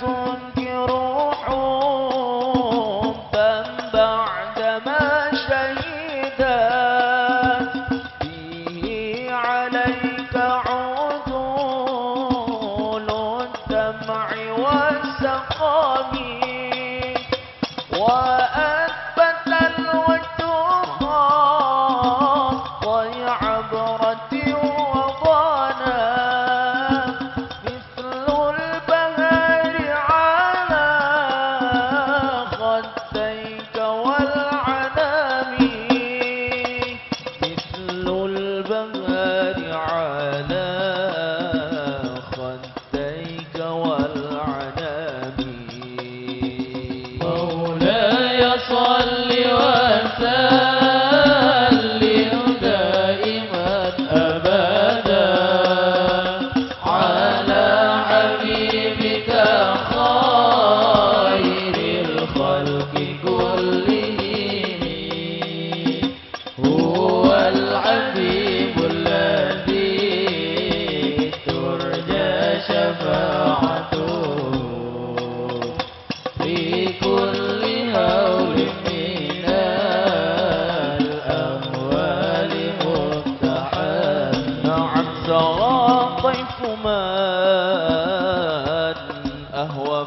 تنكر حبا بعدما شهدت فيه عليك عدول الدمع والسقام وأثبت الوجه خط عبرة وضانا مثل البهار على خديك والعنام مثل البهار على خديك والعنام مولاي صل وسلم دائما أبدا على حبيبك خير الخلق كلهم هو الحبيب الذي ترجى شفاعته في كل هول من الأهوال مقتحم نعم سرى طيف من أهوى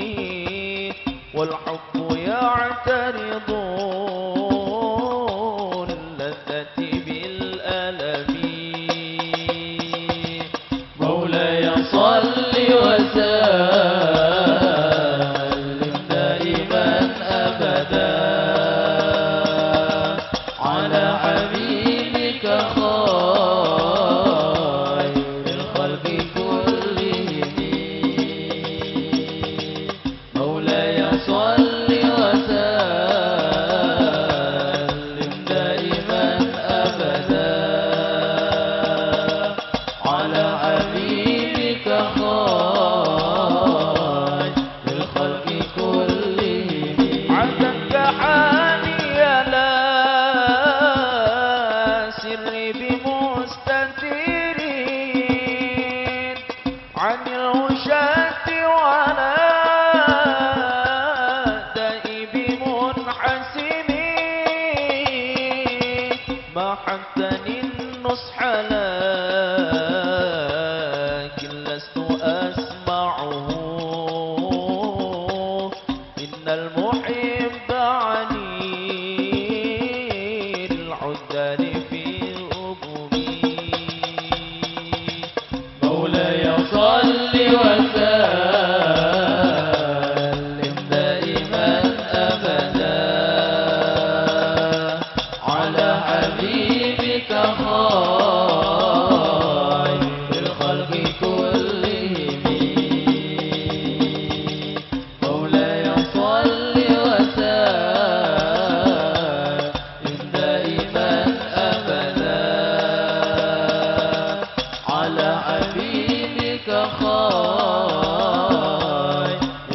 فأرقني والحب يعترض اللذة بالألم مولاي صل وسلم دائما أبدا على حبيبك خير الخلق كلهم مولاي صل وسلم دائما أبدا على حبيبك خير الخلق كلهم عدك حالي لا سر بمستترين عن الوشاة ولا دائب منحسمين ما حتني النصح لكن لست أسمعه إن المحب عني العذر في الأبوي مولاي صل وسلم دائما أبدا على حبيبك خير الخلق كلهم مولاي صل وسلم دائما أبدا على حبيبك خير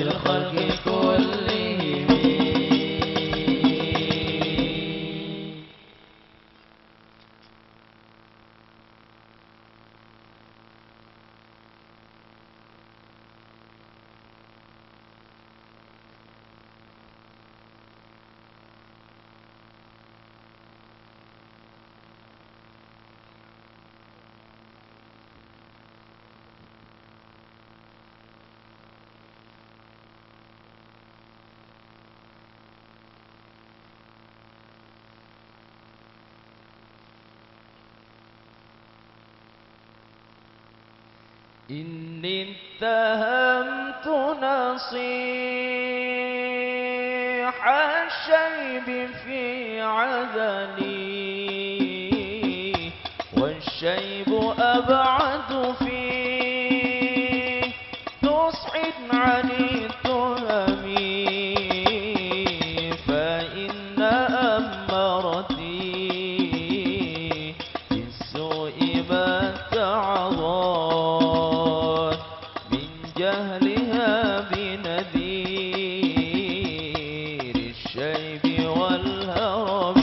الخلق كلهم إني اتهمت نصيح الشيب في عدني والشيب أبعد فيه تصعد عن التهم فإن أمرتي بالسوء ما تعظت من جهلها بنذير الشيب والهرم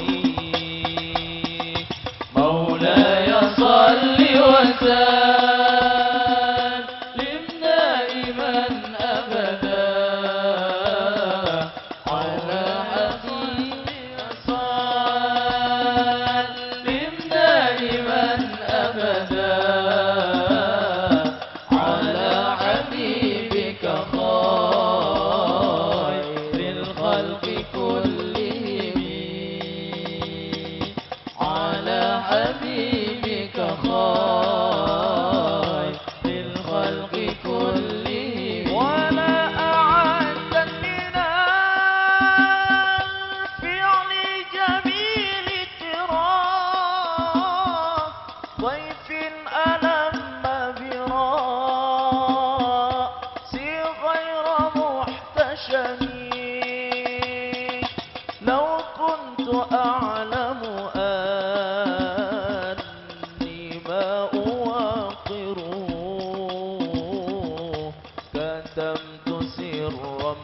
مولاي صل وسلم كتمت سرا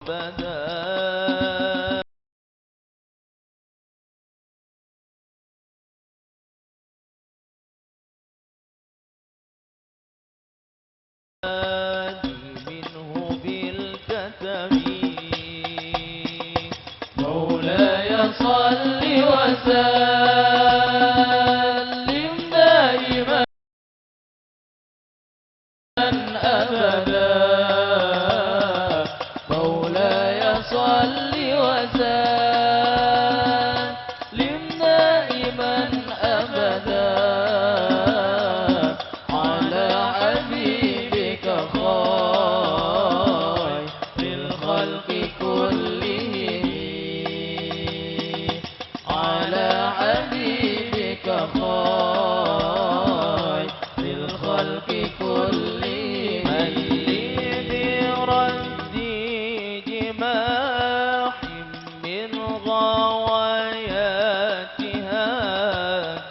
بدا منه بالكتم مولاي صل وسلم دائما أبدا مولاي صل وسلم دائما أبدا على حبيبك خير الخلق كلهم على حبيبك خير الخلق كلهم من لي برد جماح من غواياتها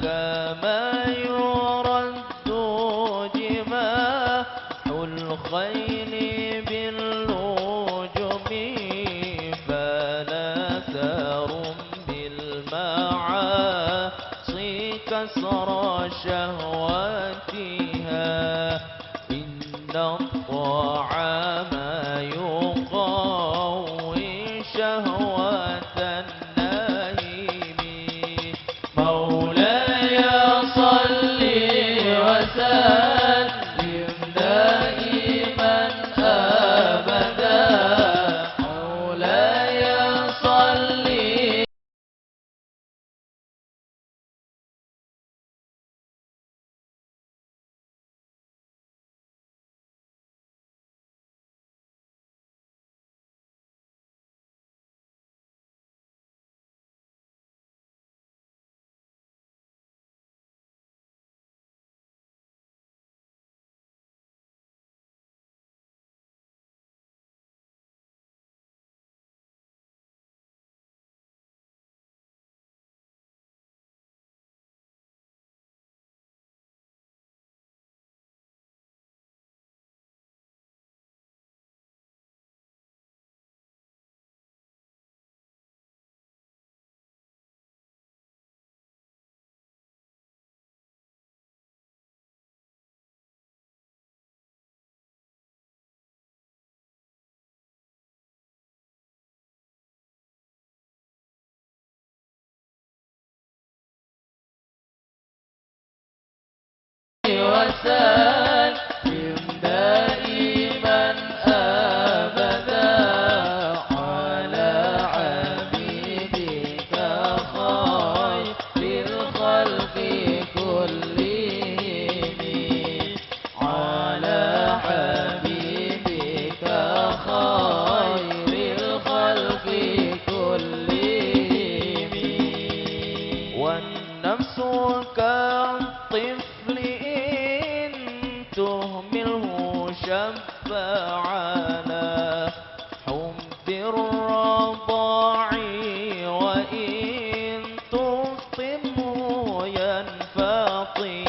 كما يرد جماح الخيل بالنجم فلا ترم بالمعاصي كسر شهواتها إن الطعام يقوي شهوة النائم مولاي صل وسلم دائما أبدا مولاي صل وسلم دائما أبدا على حبيبك خير الخلق كلهم على حبيبك خير الخلق كلهم والنفس كالطفل إن تهمله شب على حب الرضاع وإن تفطمه ينفطم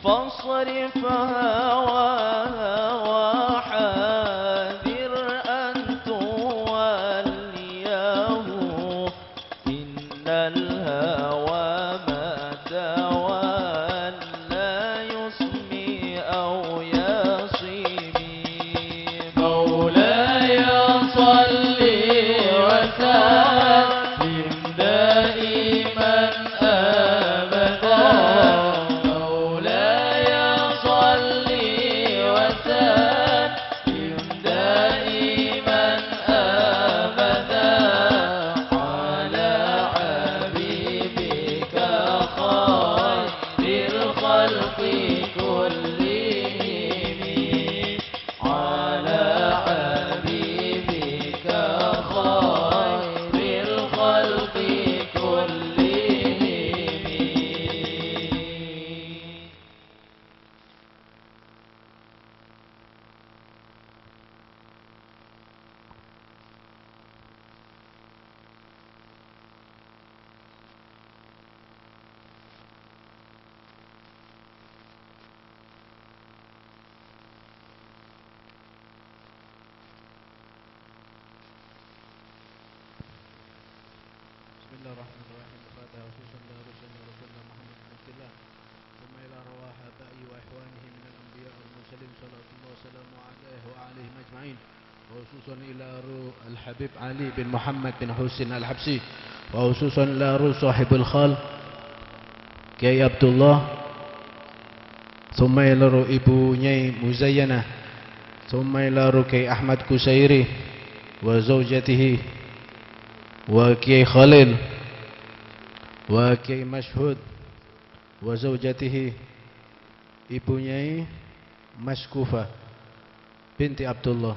فاصرف هواها وحاذر أن توليه إن الهوى ما تولى يسمي أو يصيب مولاي صل وسلم دائما أبدا مولاي صل وسلم دائما أبدا على حبيبك خير الخلق كلهم على حبيبك خير أجمعين وخصوصا إلى روح الحبيب علي بن محمد بن حسين الحبسي وخصوصا إلى روح صاحب الخال Kiai Abdullah, thumma ila roh Ibu Nyai Muzayyana, thumma ila roh Kiai Ahmad Kusairi wa zawjatihi wa Kiai Khalil wa Kiai Mashhud wa zawjatihi Ibu Nyai Maskufa binti Abdullah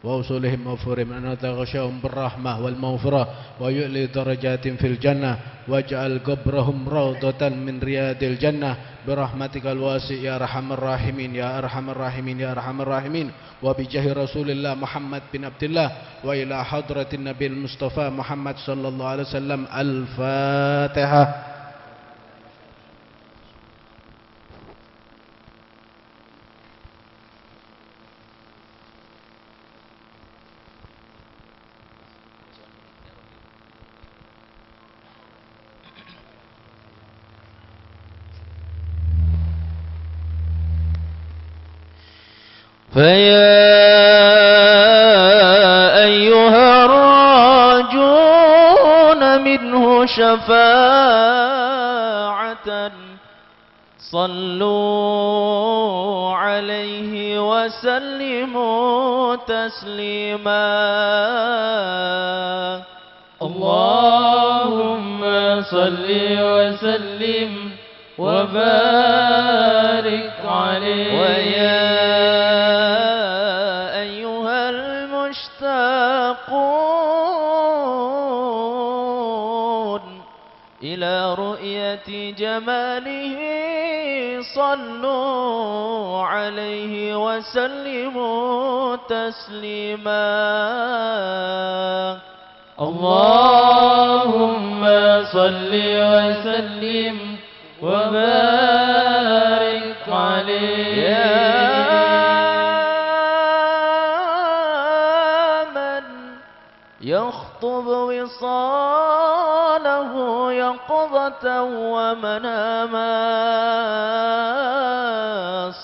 wa usulihim mawfurim an taghashahum birrahmah wal mawfirah wa yu'li darajatin fil jannah waj'al qabrahum rawdatan min riyadil jannah birahmatikal wasi' ya arhamar rahimin ya arhamar rahimin ya arhamar rahimin wa bijahi Rasulillah Muhammad bin Abdullah wa ila hadratin Nabil Mustafa Muhammad sallallahu alaihi wasallam. Al-Fatihah. فيا أيها الراجون منه شفاعة صلوا عليه وسلموا تسليما. اللهم صل وسلم وبارك عليه. ويا أيها المشتاقون إلى رؤية جماله صلوا عليه وسلموا تسليما. اللهم صل وسلم وبارك عليه. يا من يخطب وصاله يقظة ومناما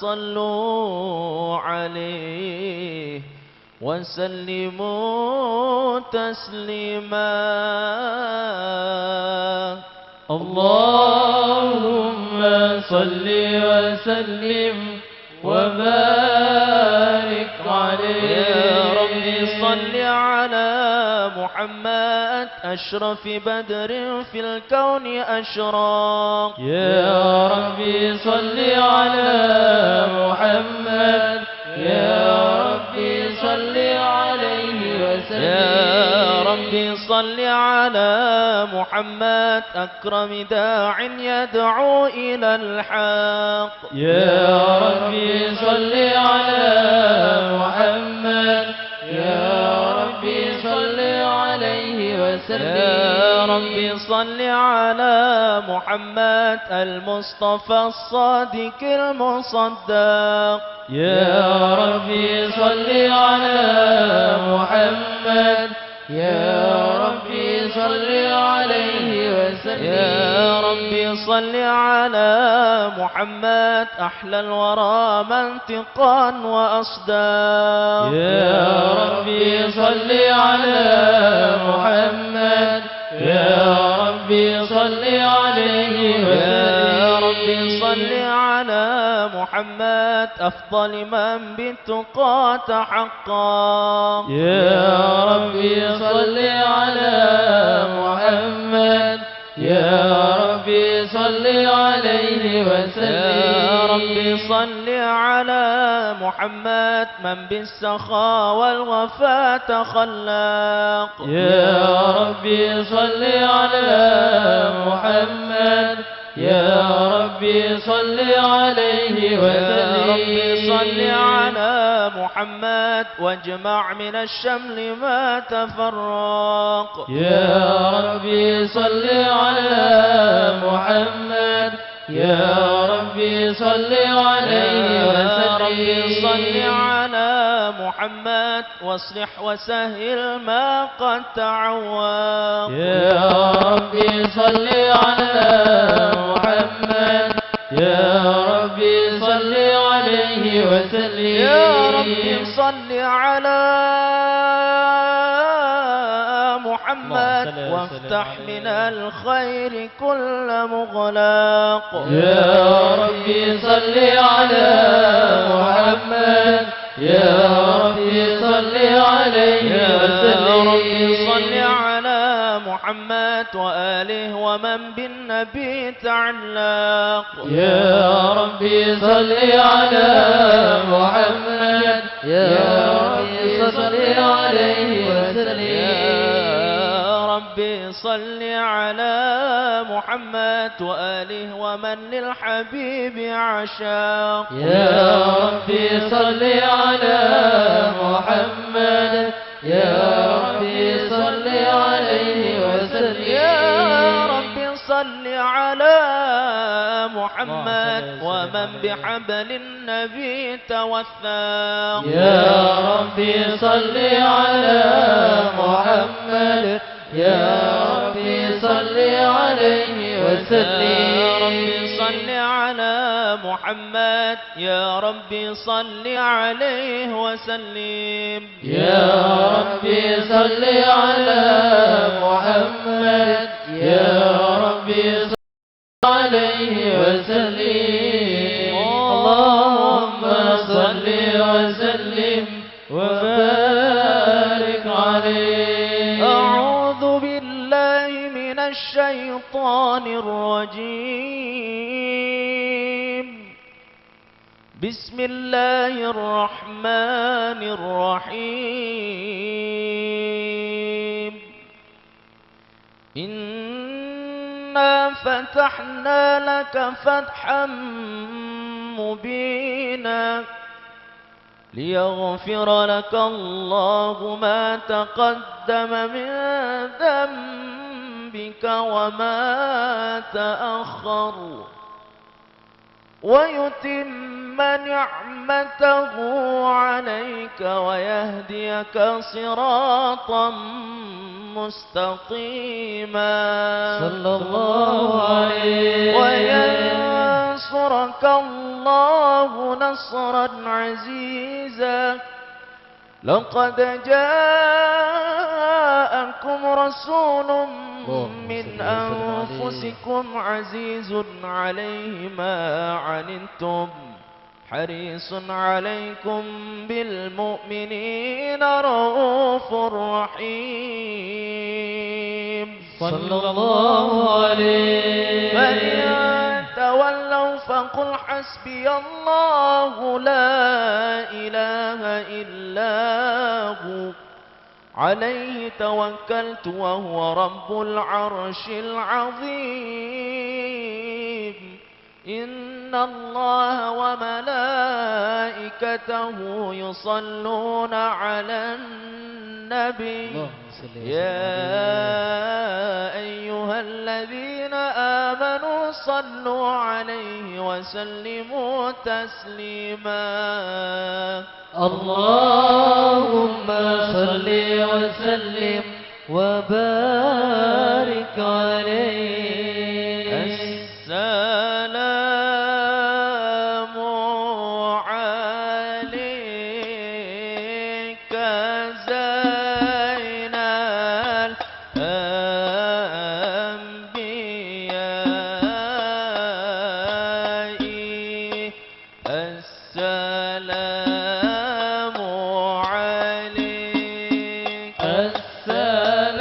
صلوا عليه وسلموا تسليما. اللهم صل وسلم وبارك عليه. يا ربي صل على محمد أشرف بدر في الكون أشراق. يا ربي صل على محمد. يا ربي صل عليه وسلم. يا ربي صل على محمد أكرم داع يدعو إلى الحق. يا ربي صل على محمد. يا ربي صل عليه وسلم. يا ربي صل على محمد المصطفى الصادق المصدق. يا ربي صل على محمد. يا ربي صل عليه وسلم. يا ربي صل على محمد أحلى الورى منطقا وأصداق. يا ربي صل على محمد. يا ربي صل عليه وسلم. يا ربي صل على محمد أفضل من بالتقى تحقق. يا ربي صل على محمد. يا ربي صل عليه وسلم. يا ربي صل على محمد من بالسخاء والوفاء تخلق. يا ربي صل على محمد. يا ربي صل عليه وسلم. يا ربي صل على محمد واجمع من الشمل ما تفرق. يا ربي صل على محمد. يا ربي صل عليه وسلم. يا ربي صل على محمد واصلح وسهل ما قد تعوق. يا ربي صل على محمد. يا ربي صل عليه وسلم. يا رب رب صل على محمد وافتح من الخير كل مغلاق. يا ربي صل على محمد يا ربي صل عليه وسلم. يا ربي صل على محمد وآله ومن بالنبي تعلق. يا ربي صل على محمد يا ربي صل عليه وسلم. يا ربي صل على محمد وآله ومن للحبيب عشاق. يا ربي صل على محمد يا ربي صل عليه وسلم. يا ربي صل على محمد ومن بحبل النبي توثق. يا ربي صل على محمد يا ربي صل عليه وسلم. يا ربي صل على محمد يا ربي صل عليه وسلم. يا ربي صل على محمد يا ربي صل عليه وسلم. اللهم صل وسلم وبارك عليه. أعوذ بالله من الشيطان الرجيم. بسم الله الرحمن الرحيم. إنا فتحنا لك فتحا مبينا ليغفر لك الله ما تقدم من ذنبك وما تأخر ويتم نعمته عليك ويهديك صراطا مستقيما. صلى الله عليه وينصرك الله نصرا عزيزا. لقد جاءكم رسول من أنفسكم عزيز عليه ما عنتم حريص عليكم بالمؤمنين رؤوف رحيم. صلى الله عليه. فإن تولوا فقل حسبي الله لا إله إلا هو عليه توكلت وهو رب العرش العظيم. إن الله وملائكته يصلون على النبي يا أيها الذين آمنوا صلوا عليه وسلموا تسليما. اللهم صل وسلم وبارك عليه. السلام عليك زين الأنبياء. السلام عليك. السلام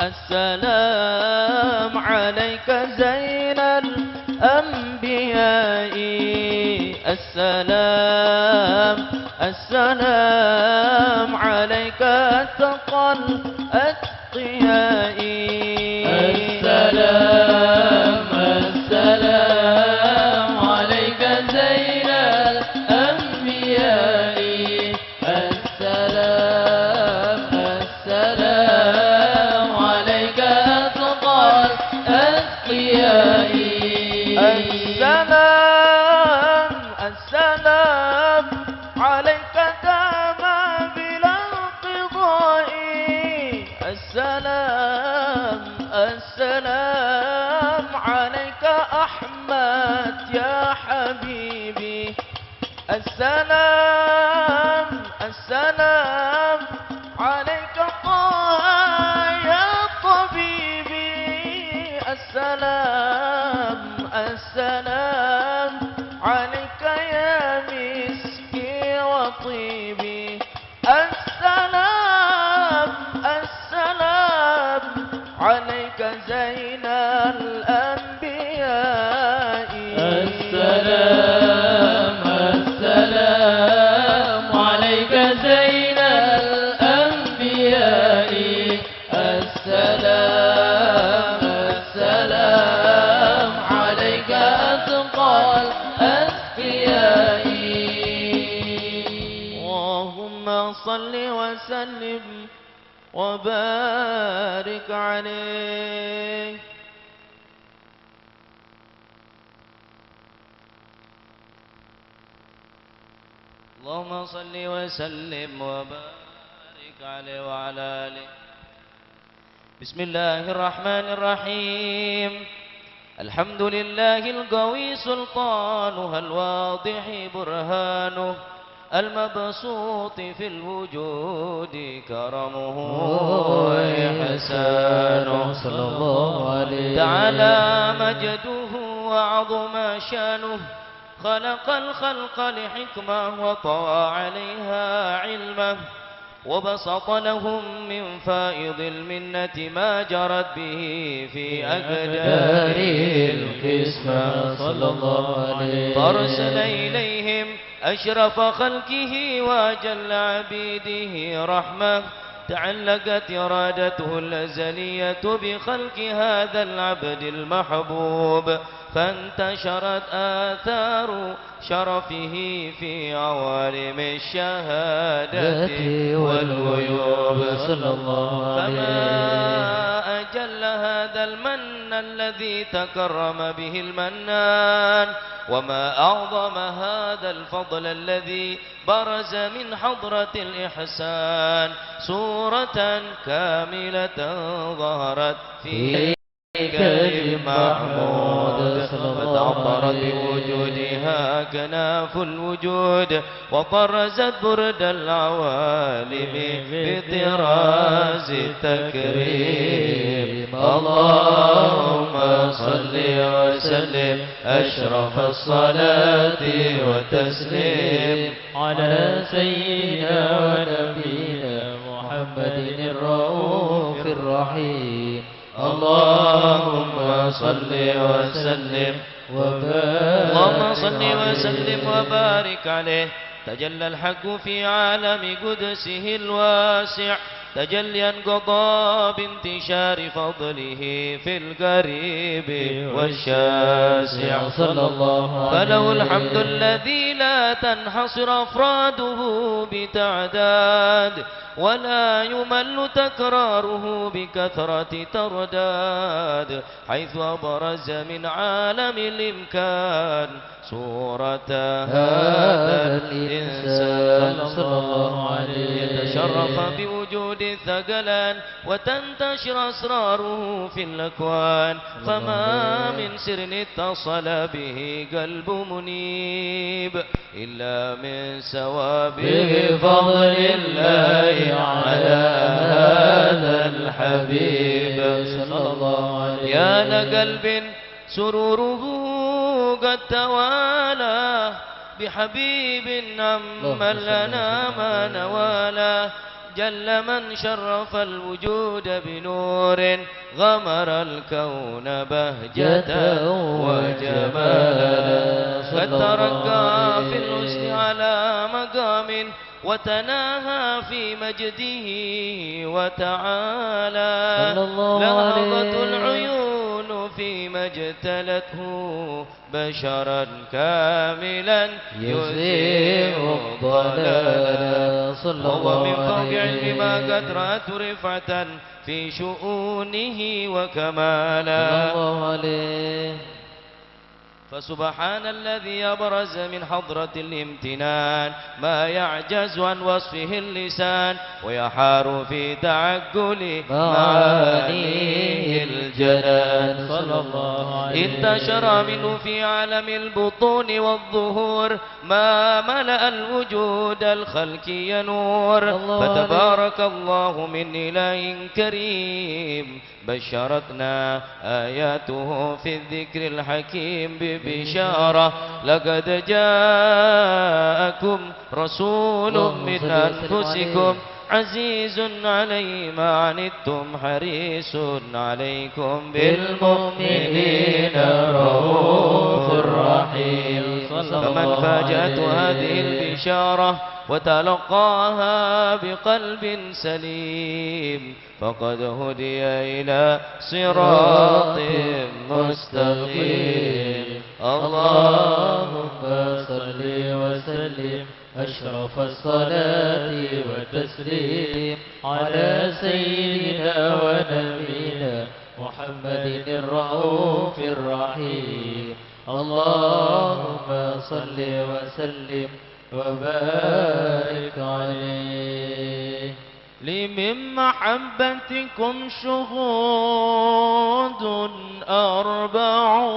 السلام عليك زين الأنبياء السلام عليك أتقى الأتقياء السلام عليك زين الأنبياء السلام عليك أتقى الأتقياء السلام عليك دام بلا انقضاء السلام عليك أحمد يا حبيبي السلام عليك طه يا طبيبي السلام عليك يا مسكي وطيبي السلام عليك زين الأنبياء السلام عليك زين الأنبياء السلام عليك أتقى الأتقياء اللهم صل وسلم وبارك عليه. اللهم صل وسلم وبارك عليه وعلى آله. بسم الله الرحمن الرحيم. الحمد لله القوي سلطانه الواضح برهانه المبسوط في الوجود كرمه وإحسانه صلى الله عليه تعالى مجده وعظم شانه خلق الخلق لحكمة وطوى عليها علمه وبسط لهم من فائض المنة ما جرت به في أقدار القسمة صلى الله عليه فأرسل إليهم أشرف خلقه وأجل عبيده رحمة تعلقت إرادته الأزلية بخلق هذا العبد المحبوب فانتشرت آثار شرفه في عوالم الشهادة والغيوب صلى الله عليه فما أجل هذا المن الذي تكرم به المنان وما أعظم هذا الفضل الذي برز من حضرة الإحسان صورة كاملة ظهرت في كريم محمود فتعطرت بوجودها كناف الوجود وطرزت برد العوالم بطراز التكريم اللهم صل وسلم أشرف الصلاة والتسليم على سيدنا ونبينا محمد الرؤوف الرحيم اللهم صل وسلم اللهم صل وسلم وبارك عليه تجلى الحق في عالم قدسه الواسع تجليا قضى بانتشار فضله في القريب والشاسع صلى الله عليه فله الحمد الذي لا تنحصر أفراده بتعداد ولا يمل تكراره بكثرة ترداد حيث أبرز من عالم الإمكان صورة هذا الإنسان صلى الله عليه يتشرف بوجود الثقلان وتنتشر أسراره في الأكوان فما من سر اتصل به قلب منيب إلا من سوابه فضل الله على هذا الحبيب صلى الله عليه يا لقلب سروره قد توالى بحبيب أمن لنا ما نوالا جل من شرف الوجود بنور غمر الكون بهجة وجمالا قد ترقى في الحسن على مقام وتناهى في مجده وتعالى لهضت العيون فيما اجتلته بشرا كاملا يزيء الضلال وهو من فوق علم ما قد رأت رفعة في شؤونه وكمالا فسبحان الذي أبرز من حضرة الامتنان ما يعجز عن وصفه اللسان ويحار في تعقل معانيه الجنان صلى الله عليه انتشر منه في عالم البطون والظهور ما ملأ الوجود الخلقي نور فتبارك الله من إله كريم بشرتنا آياته في الذكر الحكيم ببشارة لقد جاءكم رسول من أنفسكم عزيز عليه ما عنتم حريص عليكم بالمؤمنين رؤوف رحيم فمن فاجأته هذه البشارة وتلقاها بقلب سليم فقد هدي إلى صراط مستقيم اللهم صل وسلم أشرف الصلاة والتسليم على سيدنا ونبينا محمد الرؤوف الرحيم اللهم صل وسلم وبارك عليه لي من محبتكم شهود أربع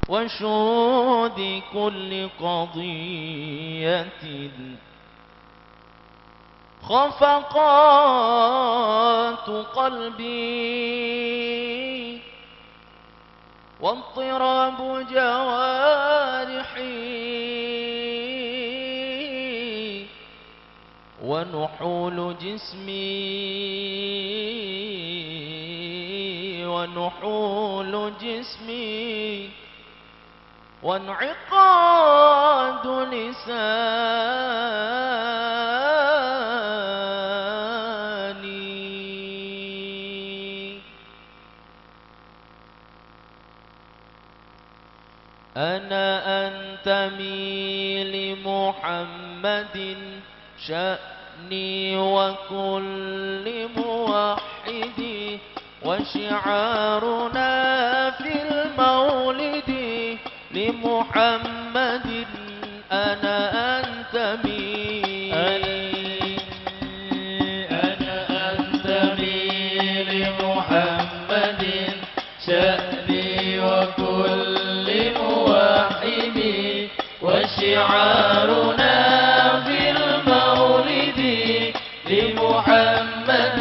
وشهود كل قضية خفقات قلبي واضطراب جوارحي ونحول جسمي وانعقاد لساني أنا أنتمي لمحمد شأني وكل موحد وشعارنا في المولد لمحمد أنا أنتمي لمحمد شأني وكل موحد وشعارنا في المولد لمحمد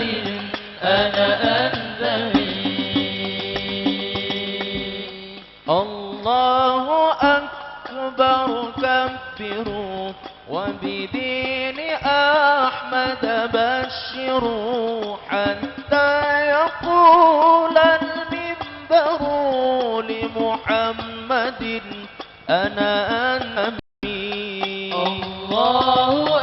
أنا أنتمي الله أكبر كبروا وبدين أحمد بشروا حتى يقول المنبر لمحمد أنا أنتمي الله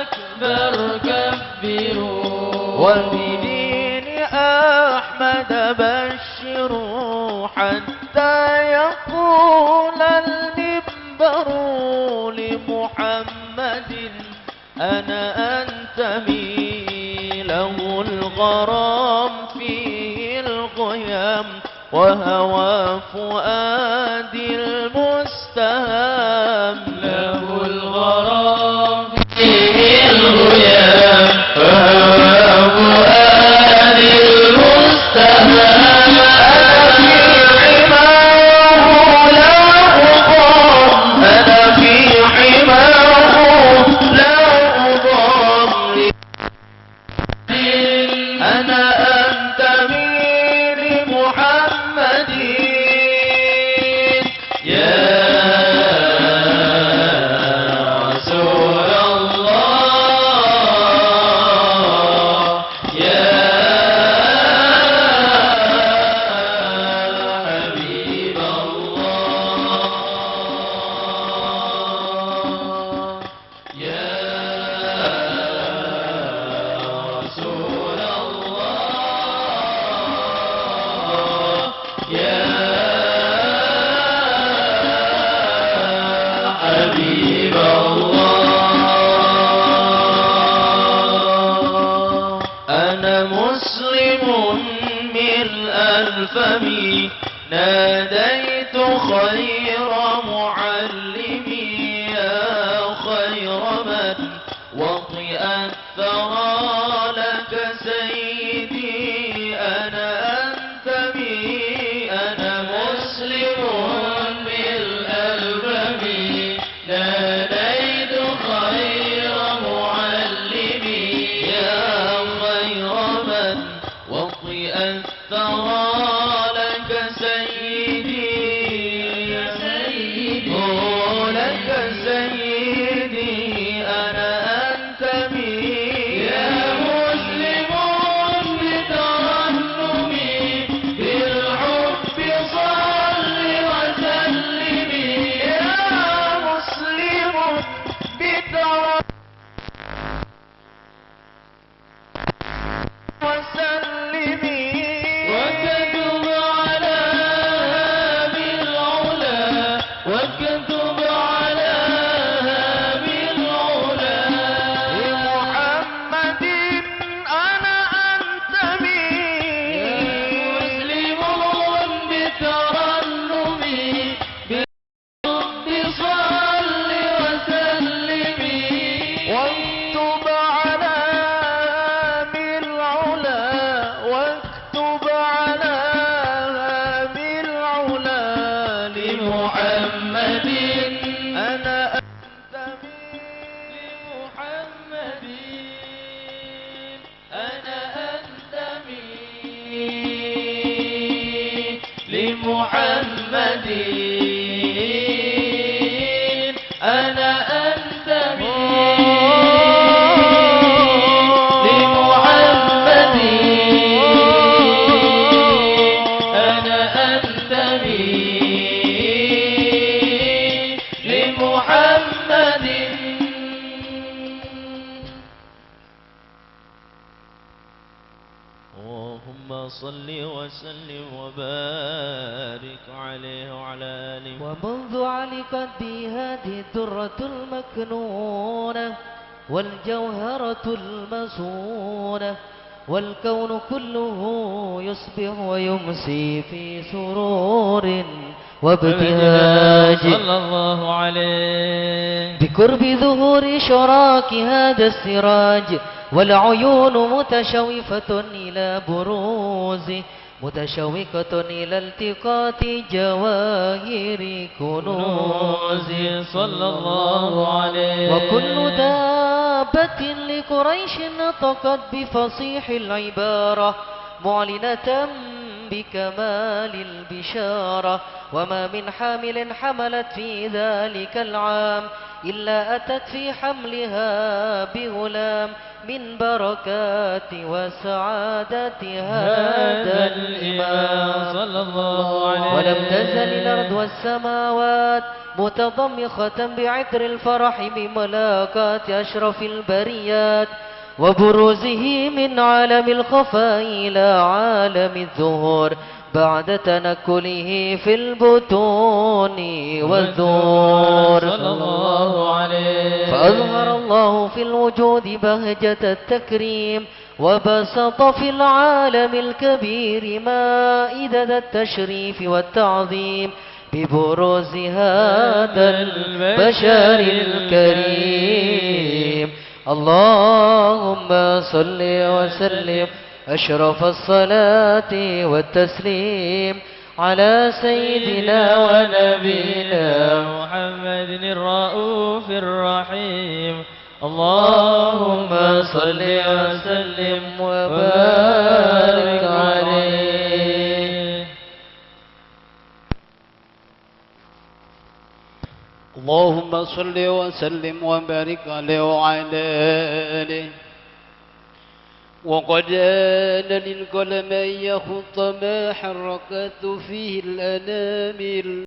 أكبر كبروا وبدين أحمد بشروا حتى يقول المنبر لمحمد أنا أنتمي له الغرام فيه الغيام وهوى فؤادي المستهام له الغرام فيه الغيام وهوى فؤادي المستهام أنا في حماه لا أضام أنا أنتمي لمحمد يا رسول الله أنا مسلم ملء الفم ناديت خير معلمي يا خير من وطئ الثرى لك سيدي أنا أنتمي أنا مسلم ملء الفم ناديت خير معلمي يا خير من وطئ الثرى لك سيدي لك سيدي أنا أنتمي يا مسلم بترنمي بالحب صل وسلمي يا مسلم وسلمي وكتب على بالعلا وكتب على بالعلا لمحمد أنا أنتمي مسلم بترنمي بالحب صل وسلمي واكتب على بالعلا واكتب على بالعلا لمحمد أنا أنتمي لمحمد أنا أنتمي لمحمد أنا أنتمي لمحمد أنا أنتمي لمحمد اللهم صل وسلم وبارك عليه وعلى آله ومنذ علقت بي هذه الدرة المكنونة والجوهرة المصونة والكون كله يصبح ويمسي في سرور وابتهاج صلى الله عليه بقرب ظهور شراك هذا السراج والعيون متشوفة إلى بروزه متشوقة إلى التقاط جواهر كنوزه صلى الله عليه وكل دابة لقريش نطقت بفصيح العبارة معلنة بكمال البشارة وما من حامل حملت في ذلك العام إلا أتت في حملها بغلام من بركات وسعادة هذا الإمام صلى الله عليه ولم تزل الأرض والسماوات متضمخة بعطر الفرح بملاقات أشرف البريات وبروزه من عالم الخفاء إلى عالم الظهور بعد تنكله في البطون والذور صلى الله عليه فأظهر الله في الوجود بهجة التكريم وبسط في العالم الكبير مائدة التشريف والتعظيم ببروز هذا البشر الكريم اللهم صل وسلم أشرف الصلاة والتسليم على سيدنا ونبينا محمد الرؤوف الرحيم اللهم صل وسلم وبارك عليه. اللهم صل وسلم وبارك عليه وعلى آله. وقد آن للقلم أن يخط ما حركت فيه الأنامل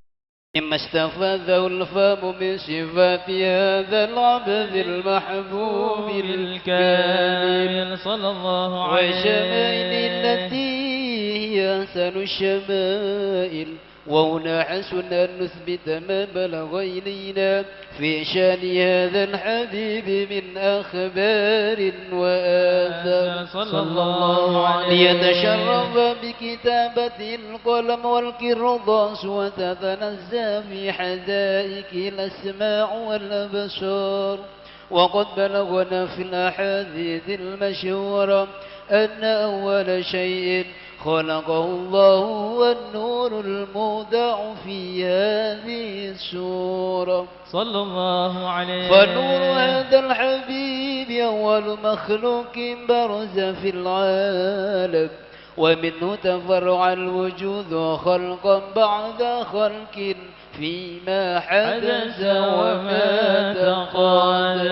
مما استفاده الفم من صفات هذا العبد المحبوب الكامل صلى الله عليه وشمائل التي هي أحسن الشمائل وهنا حسن أن نثبت ما بلغ إلينا في شأن هذا الحبيب من أخبار وآثار صلى الله عليه ليتشرف بكتابة القلم والكرطاس وتتنزى في حدائق الأسماع والأبصار. وقد بلغنا في الأحاديث المشهورة أن أول شيء خلقه الله والنور المودع في هذه السورة صلى الله عليه. فنور هذا الحبيب أول مخلوق برز في العالم، ومنه تفرع الوجود وخلقا بعد خلق فيما حدث وما تقال.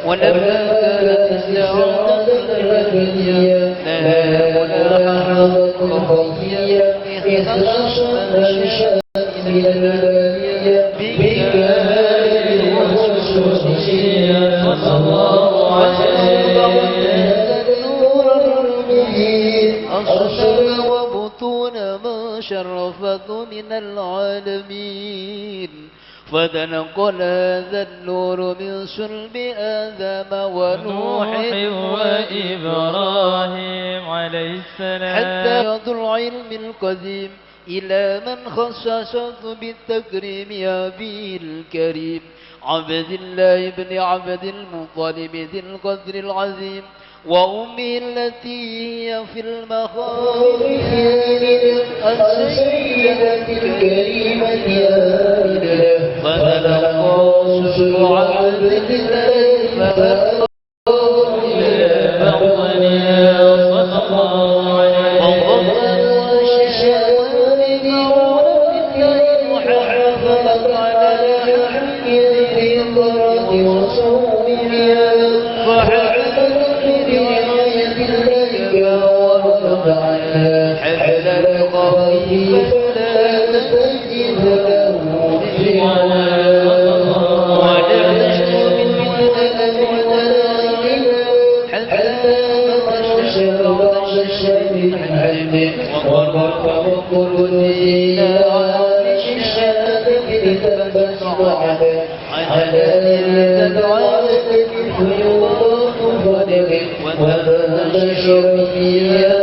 ولما كانت السعادة الأبدية لها مناحة خفية إخلاص من شاء من البرية بكمال والخصوصية صلى الله عليه. أصل وبطون ما شرفته من العالمين، فتنقل هذا النور من صلب آدم ونوح وإبراهيم عليه السلام حتى يض العلم القديم إلى من خصصته بالتكريم أبيه الكريم عبد الله بن عبد المطلب ذي القدر العظيم، وأمه التي هي في المخاوف السيدة الكريمة آمنة، فتلقى سر عبد الله فأخذ إلى بطنها صلى الله عليه وقضى الشيطان محافظة على حق ذي الضرر وصومها فحفظ حفل القوي فلا تجد له ولا تشكو من حتى تشكو الشيء وقرب قلوبنا على الشهادة على الدعاء ويوضح فضل وتنشر فيها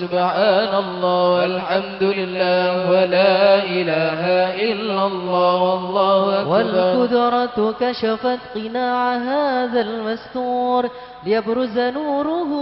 سبحان الله والحمد لله ولا إله إلا الله والله أكبر. والقدرة كشفت قناع هذا المستور ليبرز نوره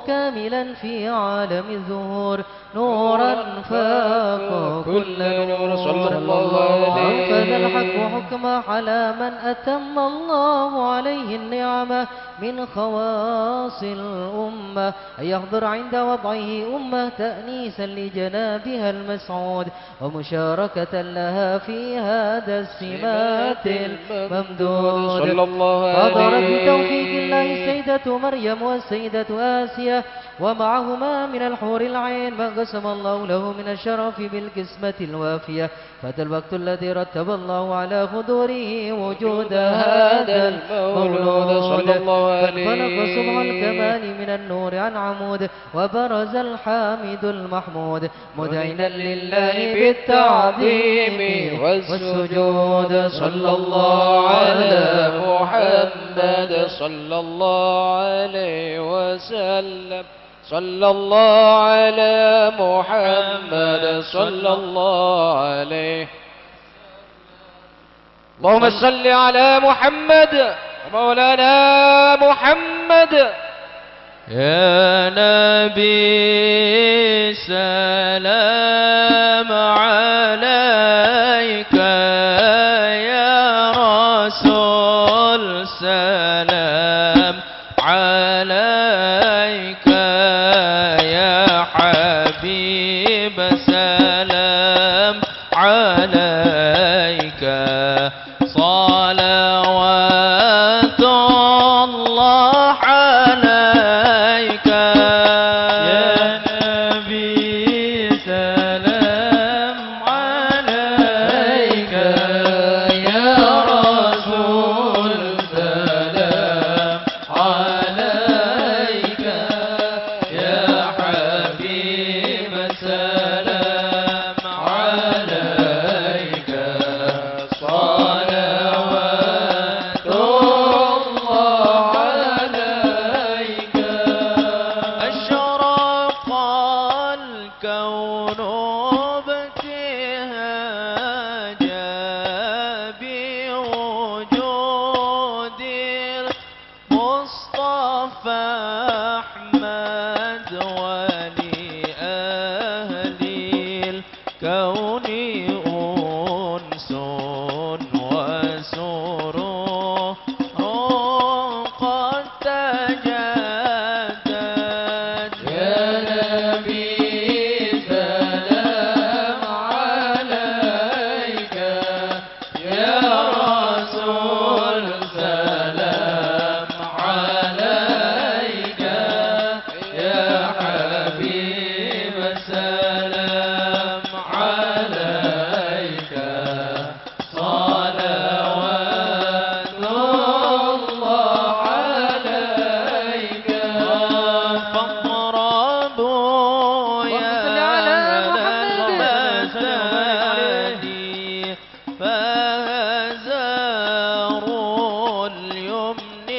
كاملا في عالم الظهور نورا فاق كل نور صلى الله عليه. وأنفذ الحق حكمه على من أتم الله عليه النعمة من خواص الأمة أن يحضر عند وضعه أمة تأنيسا لجنابها المسعود ومشاركة لها في هذا السمات الممدود. صلى الله عليه. حضرت بتوفيق الله السيدة مريم والسيدة آسيا ومعهما من الحور العين ما قسم الله له من الشرف بالقسمة الوافية. فات الوقت الذي رتب الله على حضوره وجود هذا المولود صلى الله عليه. فانفلق صبح الكمال من النور عن عمود وبرز الحامد المحمود مدعنا لله بالتعظيم والسجود. صلى الله على محمد صلى الله عليه وسلم. صلى الله على محمد صلى الله عليه. اللهم صل على محمد ومولانا محمد. يا نبي سلام عليك، يا رسول سلام عليك، يا حبيب سلام عليك. صلوات الله عليك يا نبي سلام عليك، يا رسول سلام عليك، يا حبيب سلام عليك. صلوات الله عليك. أشرق الكون ابتهاجا بوجود المصطفى أحمد ولأهل الكون أنس وسرور قد تجدد. يا نبي سلام عليك، يا رسول سلام عليك، يا حبيب سلام عليك. صلوات الله عليك. فاضربوا يا أهل المساجد فهزاروا اليمن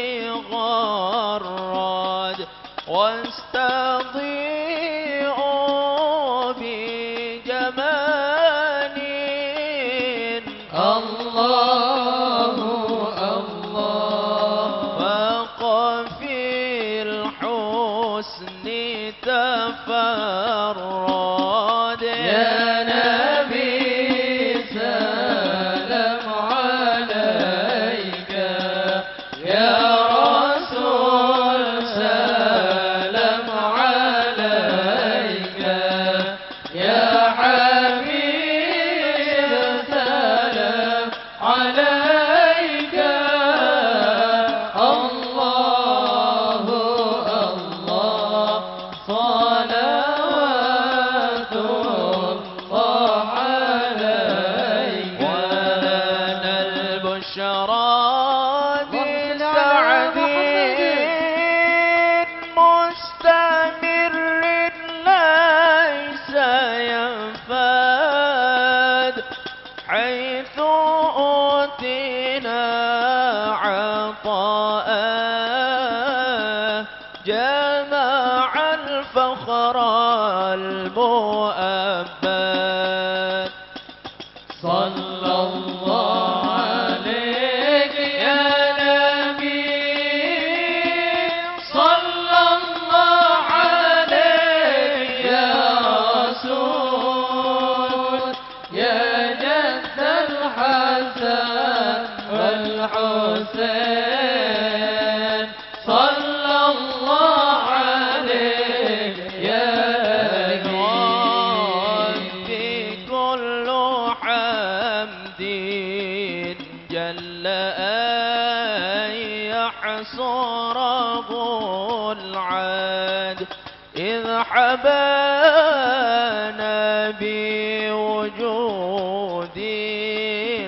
غراد واستضيئوا بجمال. الله الله وقف الحسن تفرد. يا نبي سلام عليك، يا رسول سلام عليك، يا حبيب سلام عليك. الله الله صلوات الله عليك. ولنا البشرى بسعد مستمر ليس ينفد، حيث أوتينا عطاء جمع الفخر المؤبد. صلى الله عليك يا نبي، صلى الله عليك يا رسول، يا جد الحسن والحسين. صلى الله عليك يا نبي. كل حمد جل أن يحصره العاد، مرحبا بوجود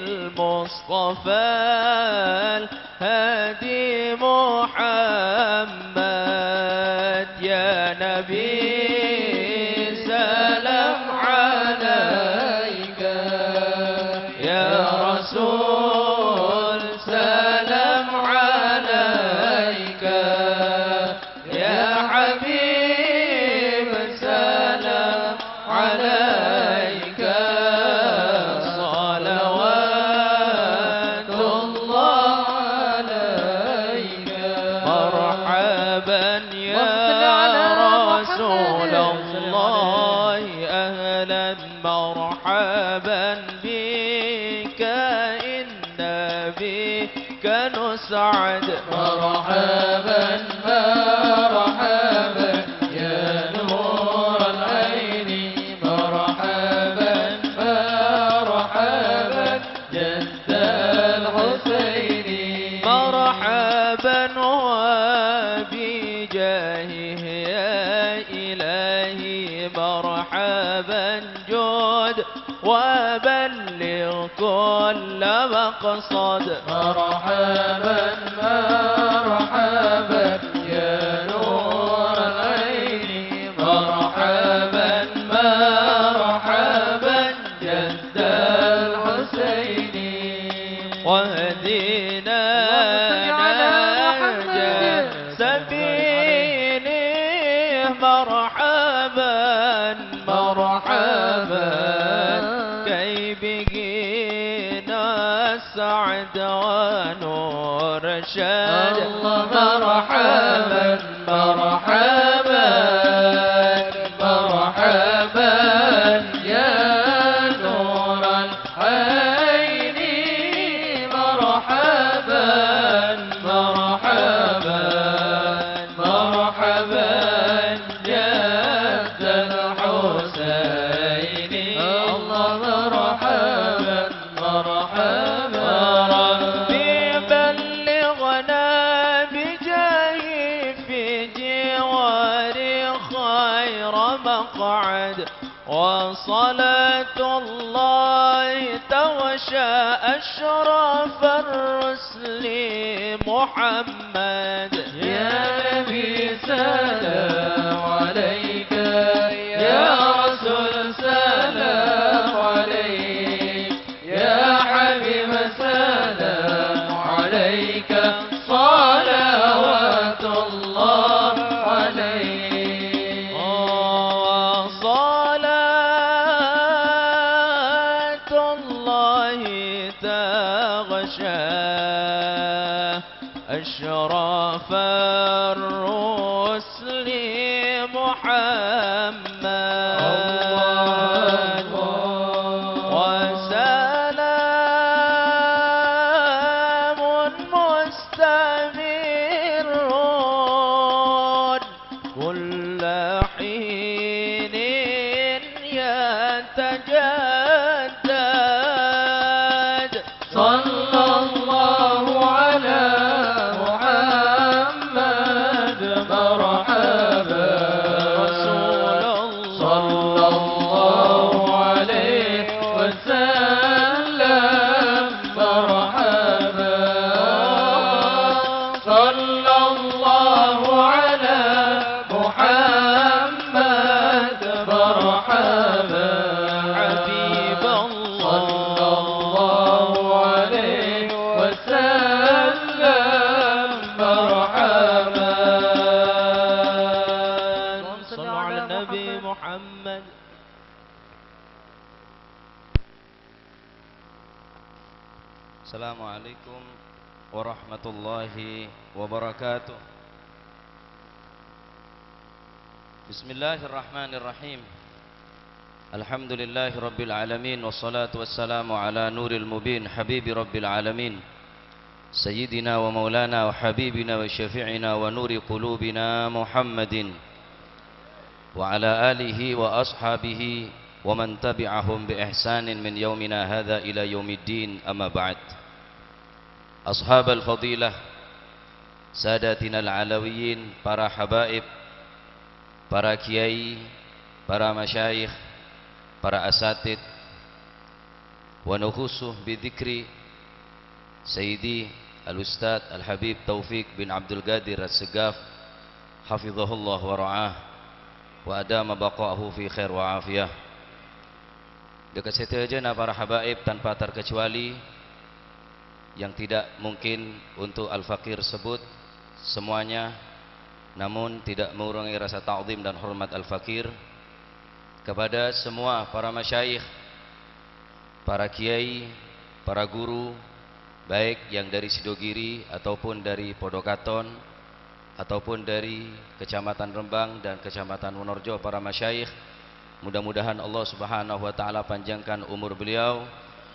المصطفى الهادي محمد يا نبي سلام عليك يا رسول سلام عليك يا حبيب سلام عليك صلوات الله عليك مرحبا يا رسول الله أهلا مرحبا بك إن بك نسعد مرحبا مرحبا يا نور العين مرحبا مرحبا جد الحسين مرحبا وبجاهه يا إلهي مرحبا جود وبلغ كل مقصد مرحبا مرحبا يا نور العين مرحبا مرحبا جد الحسين واهدنا نهج سبيله مرحبا مرحبا كي بقينا السعد ونور الشاد مرحبا مرحبا مرحبا يا نور العين مرحبا مرحبا مرحبا جد الحسين الله مرحبا مرحبا ربي بلغنا بجاه في جواري خير مقعد وصلاة الله توشى أشرف الرسل محمد يا نبي سلام عليك يا رسول سلام عليك يا حبيب سلام عليك صلوات الله عليك صلاة الله تغشى أشرف الرسل محمد وسلام مستمر كل حين يتجدد صلى الله على محمد مرحبا رسول صلى الله عليه وسلم مرحبا صلى الله على محمد مرحبا حبيب صلى الله الله عليه وسلم مرحبا صلوا على النبي محمد السلام عليكم ورحمة الله وبركاته بسم الله الرحمن الرحيم الحمد لله رب العالمين والصلاة والسلام على نور المبين حبيب رب العالمين سيدنا ومولانا وحبيبنا وشفيعنا ونور قلوبنا محمد وعلى آله وأصحابه ومن تبعهم بإحسان من يومنا هذا إلى يوم الدين أما بعد أصحاب الفضيلة ساداتنا العلويين para habaib para kiai, para masyayikh, para asatid, wa nukhusuh bidzikri Sayyidi Al-Ustadz Al-Habib Taufik bin Abdul Qadir As-Segaf hafizahullah wa ra'ah wa adama baqa'ahu fi khair wa afiyah. Dekat situ aja para habaib tanpa terkecuali yang tidak mungkin untuk Al-Fakir sebut semuanya, namun tidak mengurangi rasa ta'zim dan hormat Al-Fakir kepada semua para masyayikh, para kiai, para guru, baik yang dari Sidogiri ataupun dari Podokaton ataupun dari Kecamatan Rembang dan Kecamatan Wonorejo, para masyayikh. Mudah-mudahan Allah Subhanahu wa taala panjangkan umur beliau.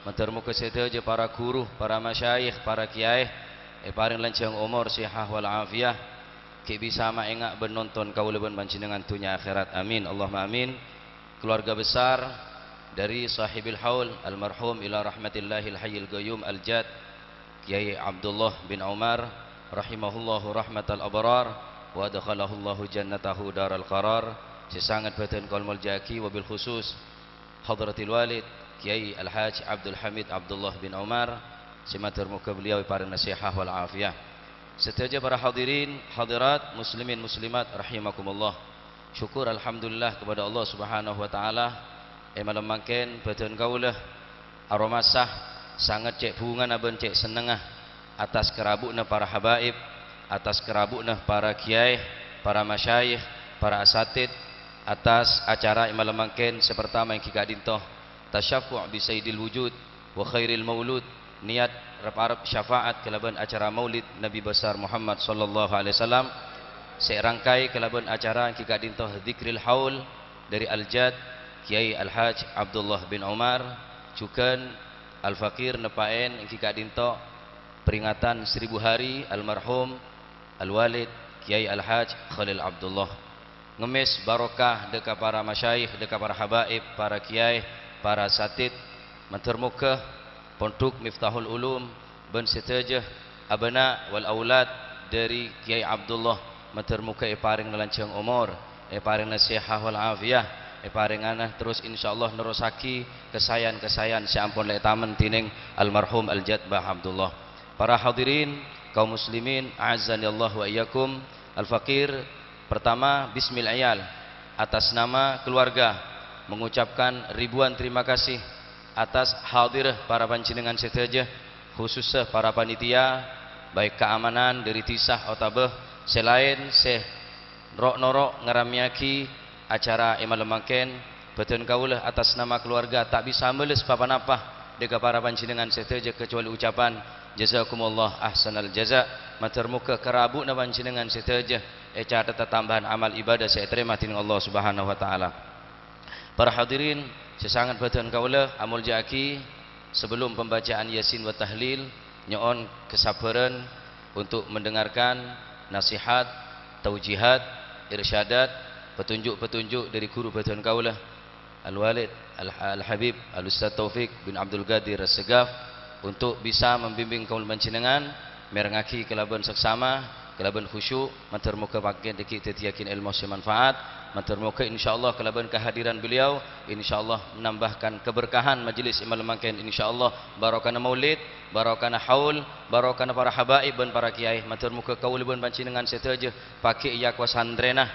Mentermu kesedaja para guru, para masyayikh, para kiai, paring lancang umur sihah wal afiyah. Ki bisa maengak benonton kaula ben panjenengan dunya akhirat. Amin Allahumma amin. Keluarga besar dari sahibil haul almarhum ila rahmatillahil hayyil qayyum al-jad Kiai Abdullah bin Umar rahimahullahu rahmatal abrar wa adkhalahullahu jannatahu daral qarar. Sesangat batin qaulul jaki wabil khusus hadratil walid Kiai Al-Haj Abdul Hamid Abdullah bin Umar, sematur muka beliau para nasihat wal afiyah. Setiap para hadirin hadirat muslimin muslimat rahimakumullah. Syukur alhamdulillah kepada Allah Subhanahu wa taala malam mangken batin kaulah aromasah sangat cek hubungan aben cek senengah atas kerabukna para habaib, atas kerabukna para kiai, para masyayikh, para asatid, atas acara malam mangken sepertama yang kita dintoh tasyafu' bi sayyidil wujud wa khairil maulud, niat harap syafaat kelaban acara maulid Nabi besar Muhammad sallallahu alaihi wasallam. Serangkai kelaban acara yang kita dintoh zikril haul dari Al-Jad Kiai Al-Haj Abdullah bin Umar, cukan Al-Fakir nepaen yang kita dintoh peringatan 1000 hari almarhum Al-Walid Kiai Al-Haj Khalil Abdullah. Ngemis barokah dekat para masyayikh, dekat para habaib, para kiai, para satid, mentermuka pondok Miftahul Ulum ben setajah abana wal aulad dari Kiai Abdullah, mentermuka paring nelancang umur, paring nasihat wal afiyah, paring anah terus insyaallah nerusaki kesayan-kesayan seampun lek tamen tining almarhum Al-Jad Bah Abdullah. Para hadirin kaum muslimin a'azzani Allah wa iyyakum. Al-Fakir pertama bismil ayal atas nama keluarga mengucapkan ribuan terima kasih atas hadirah para panjenengan sedaja, khususnya para panitia baik keamanan dari tisah otabeh selain norok ngaramiaki acara malam mangken beton kaulah atas nama keluarga tak bisa meles papan-apa dekat para panjenengan sedaja kecuali ucapan jazakumullah ahsanal jaza. Matur muka kerabukna panjenengan sedaja catat tambahan amal ibadah saya terima tining Allah Subhanahu wa taala. Para hadirin sesangat badan kaula amul jaki sebelum pembacaan Yasin wa tahlil nyoon kesabaran untuk mendengarkan nasihat, taujihat, irsyadat, petunjuk-petunjuk dari guru badan kaula Al-Walid Al-Habib Al-Ustadz Taufik bin Abdul Qadir As-Segaf untuk bisa membimbing kaum panjenengan merengaki kelaban seksama, kelaban khusyuk, matur muka pakai dikit yakin ilmu semanfaat. Matur muka insyaallah kelaban kehadiran beliau insyaallah menambahkan keberkahan majelis malam mangken insyaallah, barokana maulid, barokana haul, barokana para habaib dan para kiai. Matur muka kaul ben panjenengan sedaja pakai ya kuasandrenah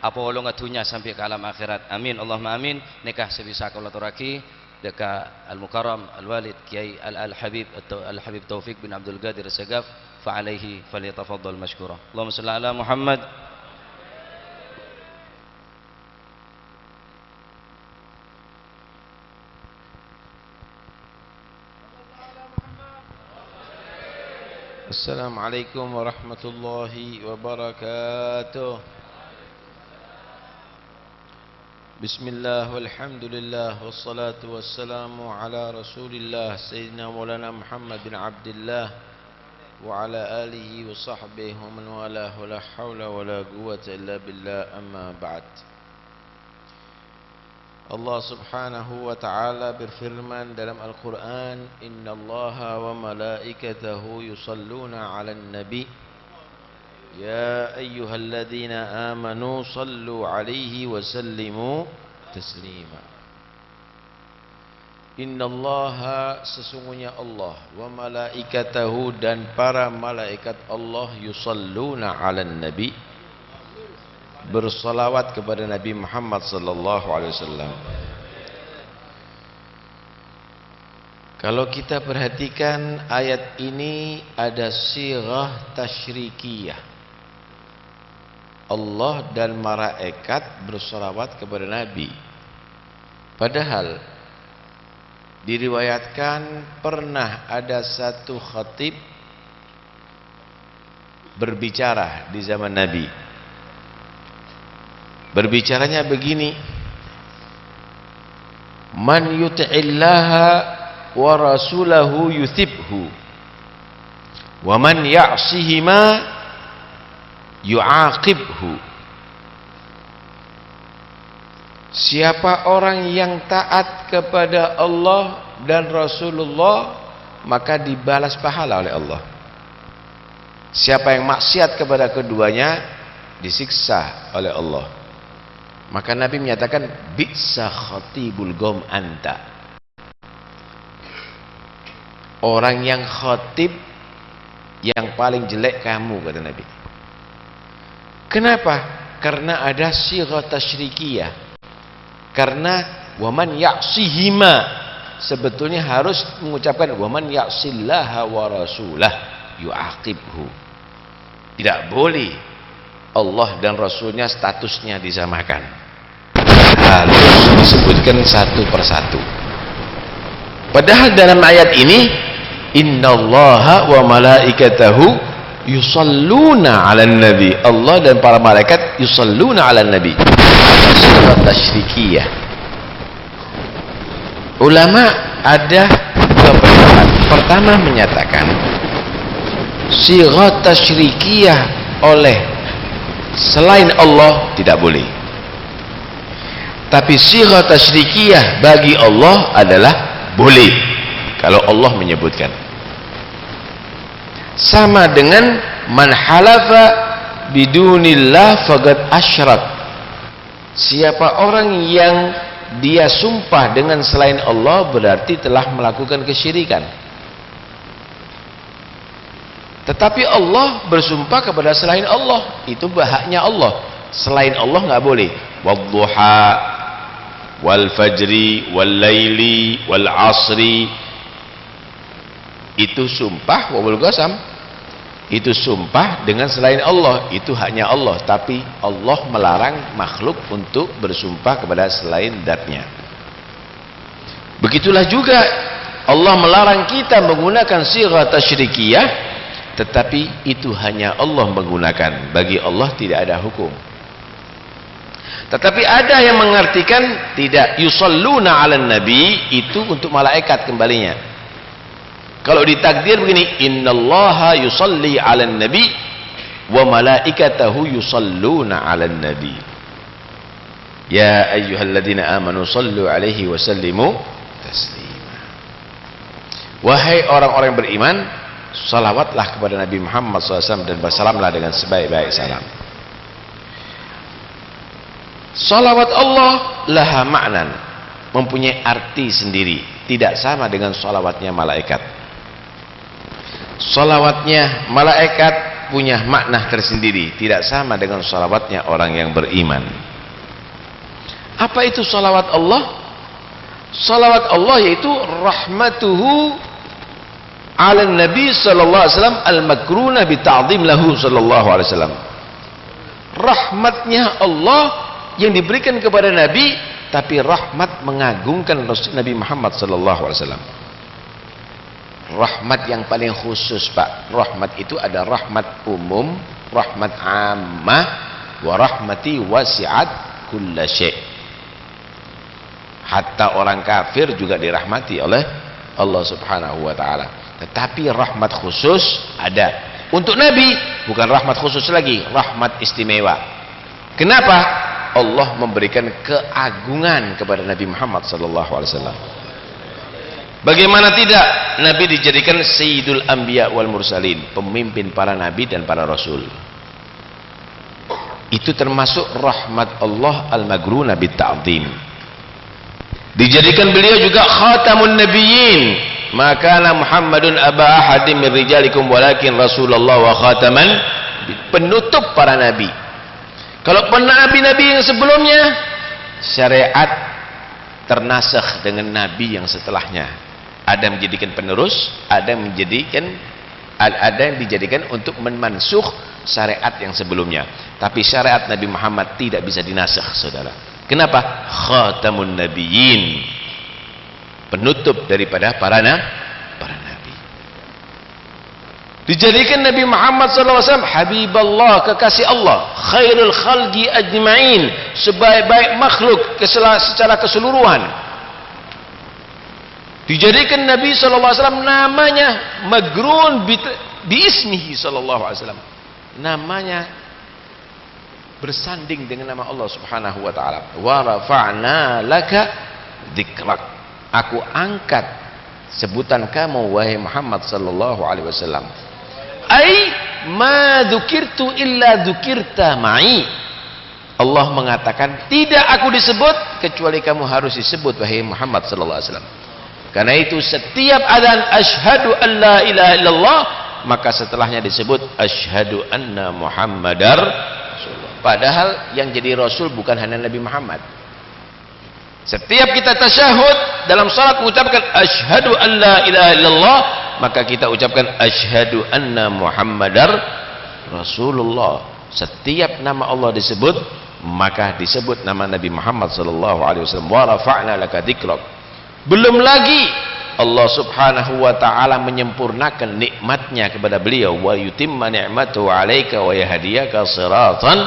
apa walong atunya sampai ke alam akhirat. Amin Allahumma amin. Nikah sebisa kaula turaki dekat Al-Mukarram Al-Walid Kiai Al-Habib Al-Habib Taufik bin Abdul Qadir As-Segaf fa alaihi falyatafaddal mashkura. Allahumma shalli ala Muhammad. Assalamualaikum warahmatullahi wabarakatuh. Bismillah walhamdulillah wassalatu wassalamu ala rasulillah Sayyidina Maulana Muhammad bin Abdullah wa ala alihi wa sahbihi wa man walah wa la hawla wa la quwwata illa billah, amma ba'd. Allah subhanahu wa ta'ala berfirman dalam Al-Quran, Inna allaha wa malaikatahu yusalluna ala nabi يا أيها الذين آمنوا صلوا عليه وسلموا تسليما. Innallaha, sesungguhnya Allah, wa malaikatahu, dan para malaikat Allah, yusalluna 'alan nabi, bersalawat kepada Nabi Muhammad sallallahu alaihi wasallam. Kalau kita perhatikan ayat ini ada sirah tasyrikiyah. Allah dan malaikat bersalawat kepada Nabi. Padahal diriwayatkan pernah ada satu khatib berbicara di zaman Nabi. Berbicaranya begini: man yuti'illaha wa rasulahu yuthibhu, wa man ya'sihima yu'aqibhu. Siapa orang yang taat kepada Allah dan Rasulullah, maka dibalas pahala oleh Allah. Siapa yang maksiat kepada keduanya, disiksa oleh Allah. Maka Nabi menyatakan, bi'sa khatibul qaum anta. Orang yang khatib yang paling jelek kamu, kata Nabi. Kenapa? Karena ada sirah tasyrikiyah. Karena waman ya'sihima, sebetulnya harus mengucapkan waman ya'sillaha wa rasulah yu'aqibhu. Tidak boleh Allah dan Rasulnya statusnya disamakan, harus disebutkan satu persatu. Padahal dalam ayat ini, innallaha wa malaikatahu yusalluna 'alan nabi, Allah dan para malaikat yusalluna 'alan nabi. Sifat tasyrikiyah. Ulama ada dua pendapat. Pertama menyatakan sifat tasyrikiyah oleh selain Allah tidak boleh. Tapi sifat tasyrikiyah bagi Allah adalah boleh kalau Allah menyebutkan. Sama dengan man halafa bidunillah faqad asyrak. Siapa orang yang dia sumpah dengan selain Allah, berarti telah melakukan kesyirikan. Tetapi Allah bersumpah kepada selain Allah, itu haknya Allah. Selain Allah nggak boleh. Wadduha wal fajri wal laili wal asri, itu sumpah wabul qasam, itu sumpah dengan selain Allah, itu haknya Allah. Tapi Allah melarang makhluk untuk bersumpah kepada selain zatnya. Begitulah juga Allah melarang kita menggunakan sirah tasyrikiyah, tetapi itu hanya Allah menggunakan. Bagi Allah tidak ada hukum. Tetapi ada yang mengartikan tidak, yusalluna 'alan nabi, itu untuk malaikat kembalinya. Kalau ditakdir begini, innallaha yusalli 'alan nabi wa malaikatahu yusalluna 'alan nabi. Ya ayyuhalladzina amanu sallu 'alaihi wa sallimu taslima. Wahai orang-orang yang beriman, salawatlah kepada Nabi Muhammad SAW dan bersalamlah dengan sebaik-baik salam. Salawat Allah laha ma'nan, mempunyai arti sendiri, tidak sama dengan salawatnya malaikat. Salawatnya malaikat punya makna tersendiri, tidak sama dengan salawatnya orang yang beriman. Apa itu salawat Allah? Salawat Allah yaitu rahmatuhu 'ala nabi sallallahu alaihi wasallam al-makruna bi ta'zim lahu sallallahu alaihi wasallam. Rahmatnya Allah yang diberikan kepada Nabi, tapi rahmat mengagungkan Nabi Muhammad sallallahu alaihi wasallam. Rahmat yang paling khusus, Pak. Rahmat itu ada rahmat umum, rahmat ammah, wa rahmati wasi'at kulla syai'. Hatta orang kafir juga dirahmati oleh Allah Subhanahu wa taala. Tetapi rahmat khusus ada. Untuk Nabi bukan rahmat khusus lagi, rahmat istimewa. Kenapa? Allah memberikan keagungan kepada Nabi Muhammad sallallahu alaihi wasallam. Bagaimana tidak, Nabi dijadikan Sayyidul Anbiya wal Mursalin, pemimpin para nabi dan para rasul. Itu termasuk rahmat Allah al-magruna bit-ta'zim. Dijadikan beliau juga khatamun nabiyyin. Maka Muhammadun aba ahadin min rijalikum walakin Rasulullah wa khataman, penutup para nabi. Kalau nabi-nabi yang sebelumnya, syariat ternasakh dengan nabi yang setelahnya. Ada yang menjadikan penerus, ada yang dijadikan untuk memansuh syariat yang sebelumnya. Tapi syariat Nabi Muhammad tidak bisa dinasakh, saudara. Kenapa? Khatamun nabiyyin, penutup daripada para nabi. Dijadikan Nabi Muhammad SAW Habiballah, kekasih Allah, khairul khalqi ajma'in, sebaik-baik makhluk secara keseluruhan. Dijadikan Nabi SAW namanya magrun bi ismihi SAW, namanya bersanding dengan nama Allah Subhanahu wa taala. Wa rafa'na laka dzikrak, aku angkat sebutan kamu wahai Muhammad sallallahu alaihi wasallam. Ai ma dzukirtu illa dzukirta ma'i. Allah mengatakan tidak aku disebut kecuali kamu harus disebut wahai Muhammad sallallahu alaihi wasallam. Karena itu setiap adzan asyhadu an la ilaha illallah, maka setelahnya disebut asyhadu anna Muhammadar Rasulullah. Padahal yang jadi Rasul bukan hanya Nabi Muhammad. Setiap kita tasyahud dalam salat mengucapkan asyhadu an la ilaha illallah, maka kita ucapkan asyhadu anna Muhammadar Rasulullah. Setiap nama Allah disebut, maka disebut nama Nabi Muhammad sallallahu alaihi wasallam. Wa rafa'na laka dzikrak. Belum lagi Allah Subhanahu wa taala menyempurnakan nikmatnya kepada beliau, wa yutimma ni'matahu 'alaika wa yahdiyaka siratan,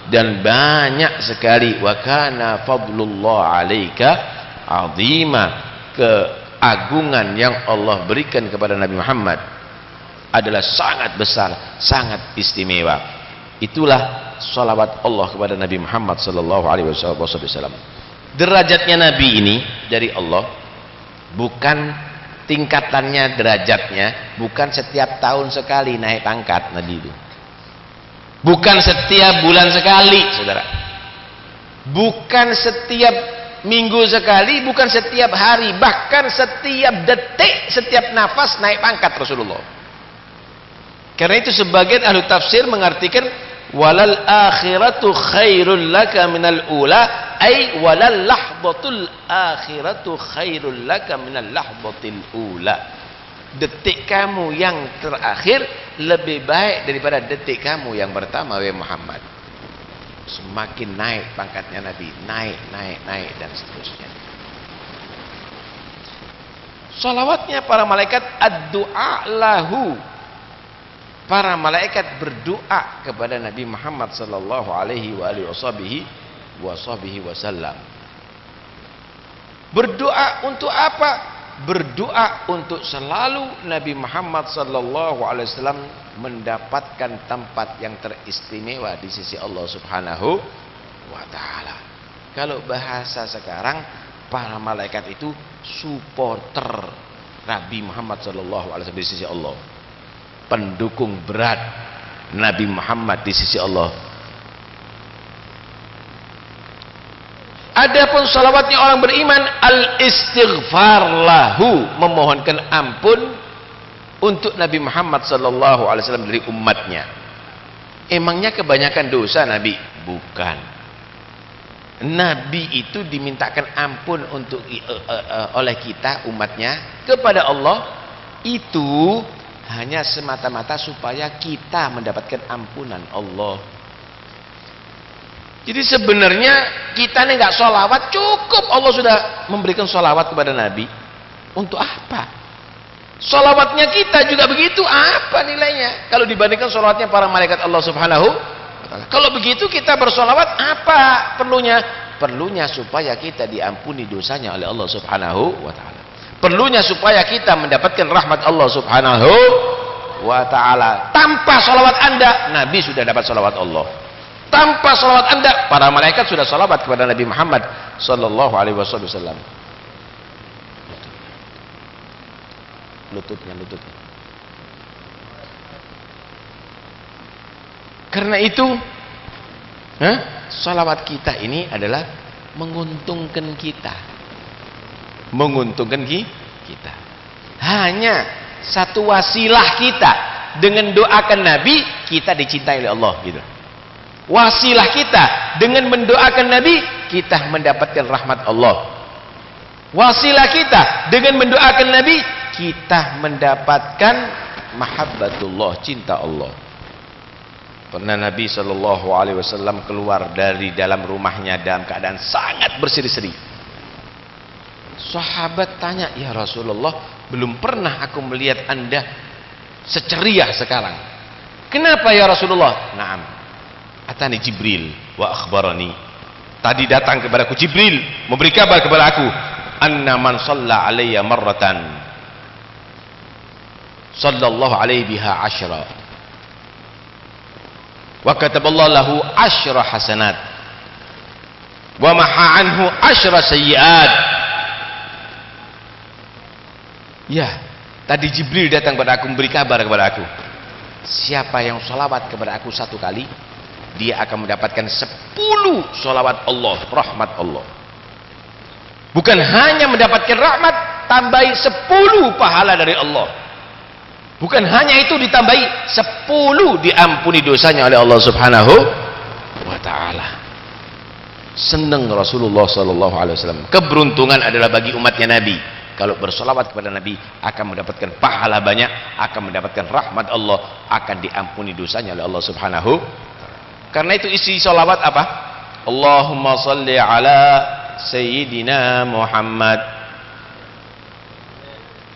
dan banyak sekali wa kana fadlullah 'alaika 'azima, keagungan yang Allah berikan kepada Nabi Muhammad adalah sangat besar, sangat istimewa. Itulah salawat Allah kepada Nabi Muhammad sallallahu alaihi wasallam. Derajatnya Nabi ini dari Allah, bukan tingkatannya, derajatnya bukan setiap tahun sekali naik pangkat Nabi itu, bukan setiap bulan sekali, saudara, bukan setiap minggu sekali, bukan setiap hari, bahkan setiap detik, setiap nafas naik pangkat Rasulullah. Karena itu sebagian ahli tafsir mengartikan walal akhiratu khairul laka minal ula, ay walal lahdatul akhiratu khairul laka minal lahdatil ula. Detik kamu yang terakhir lebih baik daripada detik kamu yang pertama, wahai Muhammad. Semakin naik pangkatnya Nabi, naik dan seterusnya. Salawatnya para malaikat ad-du'a lahu, para malaikat berdoa kepada Nabi Muhammad sallallahu alaihi wasallam. Berdoa untuk apa? Berdoa untuk selalu Nabi Muhammad sallallahu alaihi wasallam mendapatkan tempat yang teristimewa di sisi Allah Subhanahu wa taala. Kalau bahasa sekarang, para malaikat itu supporter Nabi Muhammad sallallahu alaihi wasallam di sisi Allah. Pendukung berat Nabi Muhammad di sisi Allah. Adapun salawatnya orang beriman, al-istighfar lahu, memohonkan ampun untuk Nabi Muhammad sallallahu alaihi wasallam dari umatnya. Emangnya kebanyakan dosa Nabi? Bukan. Nabi itu dimintakan ampun untuk oleh kita umatnya kepada Allah, itu hanya semata-mata supaya kita mendapatkan ampunan Allah. Jadi sebenarnya kita ini nggak sholawat, cukup Allah sudah memberikan sholawat kepada Nabi. Untuk apa? Sholawatnya kita juga begitu, apa nilainya? Kalau dibandingkan sholawatnya para malaikat Allah Subhanahu wa ta'ala. Kalau begitu kita bersholawat, apa perlunya? Perlunya supaya kita diampuni dosanya oleh Allah Subhanahu wa ta'ala. Perlunya supaya kita mendapatkan rahmat Allah Subhanahu wa ta'ala. Tanpa sholawat Anda, Nabi sudah dapat sholawat Allah. Tanpa sholawat Anda, para malaikat sudah sholawat kepada Nabi Muhammad sallallahu alaihi wasallam. Lututnya. Karena itu Salawat kita ini adalah menguntungkan kita. Menguntungkan kita. Hanya satu wasilah kita. Dengan doakan Nabi, kita dicintai oleh Allah gitu. Wasilah kita dengan mendoakan Nabi, kita mendapatkan rahmat Allah. Wasilah kita dengan mendoakan Nabi, kita mendapatkan mahabbatullah, cinta Allah. Pernah Nabi SAW keluar dari dalam rumahnya dalam keadaan sangat berseri-seri. Sahabat tanya, ya Rasulullah, belum pernah aku melihat Anda seceriah sekarang. Kenapa ya Rasulullah? Naam, atani Jibril wa akhbarani. Tadi datang kepadaku Jibril memberi kabar kepada aku, anna man shalla alayya marratan sallallahu alaihi biha asyra wa kataballahu lahu asyra hasanat wa maha anhu asyra sayyiat. Ya, tadi Jibril datang kepada aku memberi kabar kepada aku, siapa yang salawat kepada aku satu kali, dia akan mendapatkan 10 salawat Allah, rahmat Allah. Bukan hanya mendapatkan rahmat, tambahi 10 pahala dari Allah. Bukan hanya itu, ditambahi 10 diampuni dosanya oleh Allah Subhanahu wa ta'ala. Senang Rasulullah SAW. Keberuntungan adalah bagi umatnya Nabi. Kalau bersolawat kepada Nabi akan mendapatkan pahala banyak, akan mendapatkan rahmat Allah, akan diampuni dosanya oleh Allah Subhanahu. Karena itu isi solawat apa? Allahumma salli ala Sayyidina Muhammad.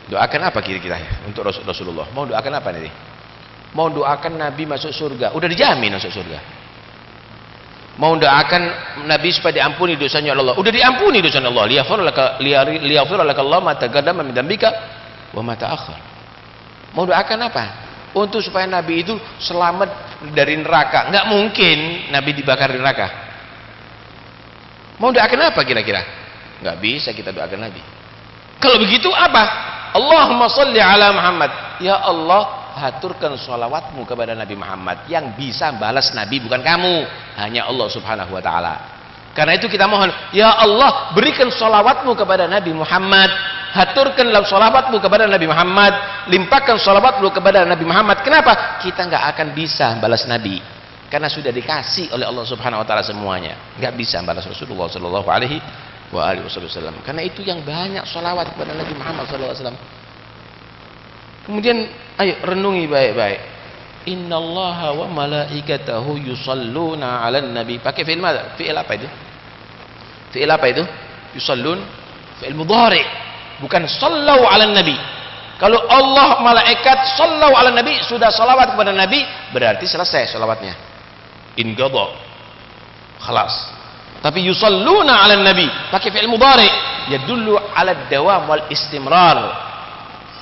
Doakan apa kira-kira untuk Rasulullah? Mau doakan apa nanti? Mau doakan Nabi masuk surga? Udah dijamin masuk surga. Mau doakan Nabi supaya diampuni dosanya Allah? Udah diampuni dosanya Allah. Liyaghfir laka Allah ma taqaddama min dzambika wa ma ta'akhkhar. Mau doakan apa? Untuk supaya Nabi itu selamat dari neraka. Enggak mungkin Nabi dibakar di neraka. Mau doakan apa kira-kira? Enggak bisa kita doakan Nabi. Kalau begitu apa? Allahumma salli ala Muhammad. Ya Allah, haturkan sholawatmu kepada Nabi Muhammad. Yang bisa balas Nabi bukan kamu, hanya Allah Subhanahu wa ta'ala. Karena itu kita mohon, ya Allah, berikan sholawatmu kepada Nabi Muhammad. Haturkanlah sholawatmu kepada Nabi Muhammad. Limpahkan sholawatmu kepada Nabi Muhammad. Kenapa? Kita nggak akan bisa balas Nabi, karena sudah dikasih oleh Allah Subhanahu wa ta'ala semuanya. Nggak bisa balas Rasulullah Sallallahu Alaihi Wasallam. Karena itu yang banyak sholawat kepada Nabi Muhammad Sallallahu Alaihi Wasallam. Kemudian ayo renungi baik-baik. Innallaha wa malaikatahu yusalluna 'alan nabi. Pakai fi'il mana? Fi'il apa itu? Fi'il apa itu? Yusallun, fi'il mudhari. Bukan sallu 'alan nabi. Kalau Allah malaikat sallu 'alan nabi, sudah salawat kepada nabi, berarti selesai salawatnya. Inqadha. Khalas. Tapi yusalluna 'alan nabi pakai fi'il mudhari, yadullu 'ala ad-dawam wal istimrar.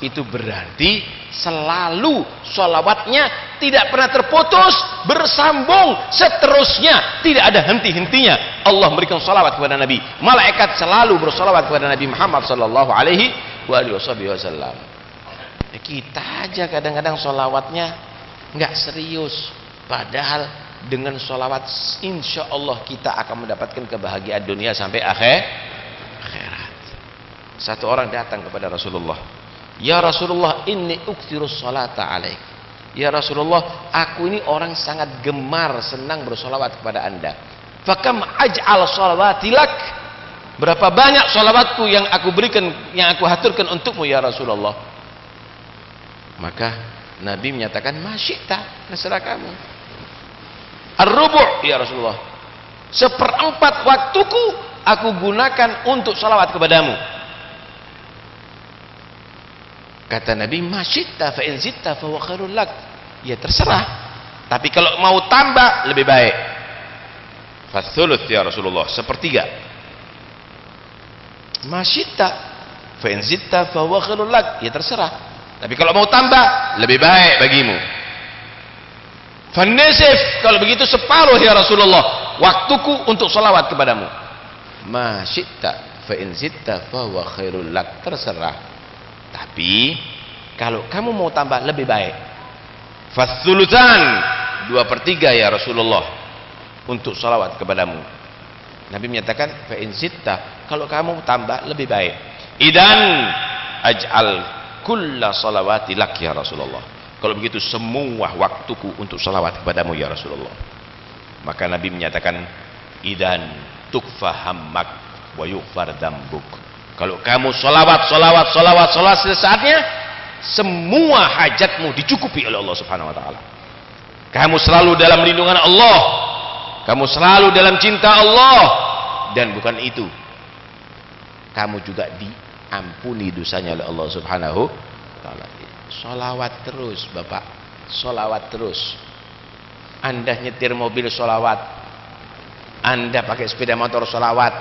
Itu berarti selalu sholawatnya tidak pernah terputus, bersambung seterusnya, tidak ada henti-hentinya. Allah memberikan sholawat kepada Nabi, malaikat selalu bersolawat kepada Nabi Muhammad Sallallahu Alaihi Wasallam. Kita aja kadang-kadang sholawatnya nggak serius, padahal dengan sholawat insya Allah kita akan mendapatkan kebahagiaan dunia sampai akhirat. Satu orang datang kepada Rasulullah, ya Rasulullah, inni ukthirus salata alaik. Ya Rasulullah, aku ini orang sangat gemar, senang bersolawat kepada anda. Fakam aj'al salawatilak. Berapa banyak solawatku yang aku berikan, yang aku haturkan untukmu ya Rasulullah. Maka Nabi menyatakan, masyita, terserah kamu. Ar-rubu' ya Rasulullah, 1/4 waktuku aku gunakan untuk salawat kepadamu. Kata Nabi, masyita fa in zitta fa huwa khairul lak. Ya terserah, tapi kalau mau tambah lebih baik. Fathuluth ya Rasulullah, 1/3. Masyita fa in zitta fa huwa khairul lak. Ya terserah, tapi kalau mau tambah lebih baik bagimu. Fanisif, kalau begitu separuh ya Rasulullah waktuku untuk salawat kepadamu. Masyita fa in zitta fa huwa khairul lak. Terserah, tapi kalau kamu mau tambah lebih baik. Fathulutan, 2/3 ya Rasulullah. untuk salawat kepadamu. Nabi menyatakan fa in zitta, kalau kamu tambah lebih baik. Idan aj'al kulla salawati lak ya Rasulullah. Kalau begitu semua waktuku untuk salawat kepadamu ya Rasulullah. Maka Nabi menyatakan idan tukfa hammak wa yughfar dzambuk. Kalau kamu salawat saatnya, semua hajatmu dicukupi oleh Allah Subhanahu wa taala. Kamu selalu dalam lindungan Allah. Kamu selalu dalam cinta Allah. Dan bukan itu, kamu juga diampuni dosanya oleh Allah Subhanahu wa taala. Sholawat terus Bapak, sholawat terus. Anda nyetir mobil sholawat, Anda pakai sepeda motor sholawat,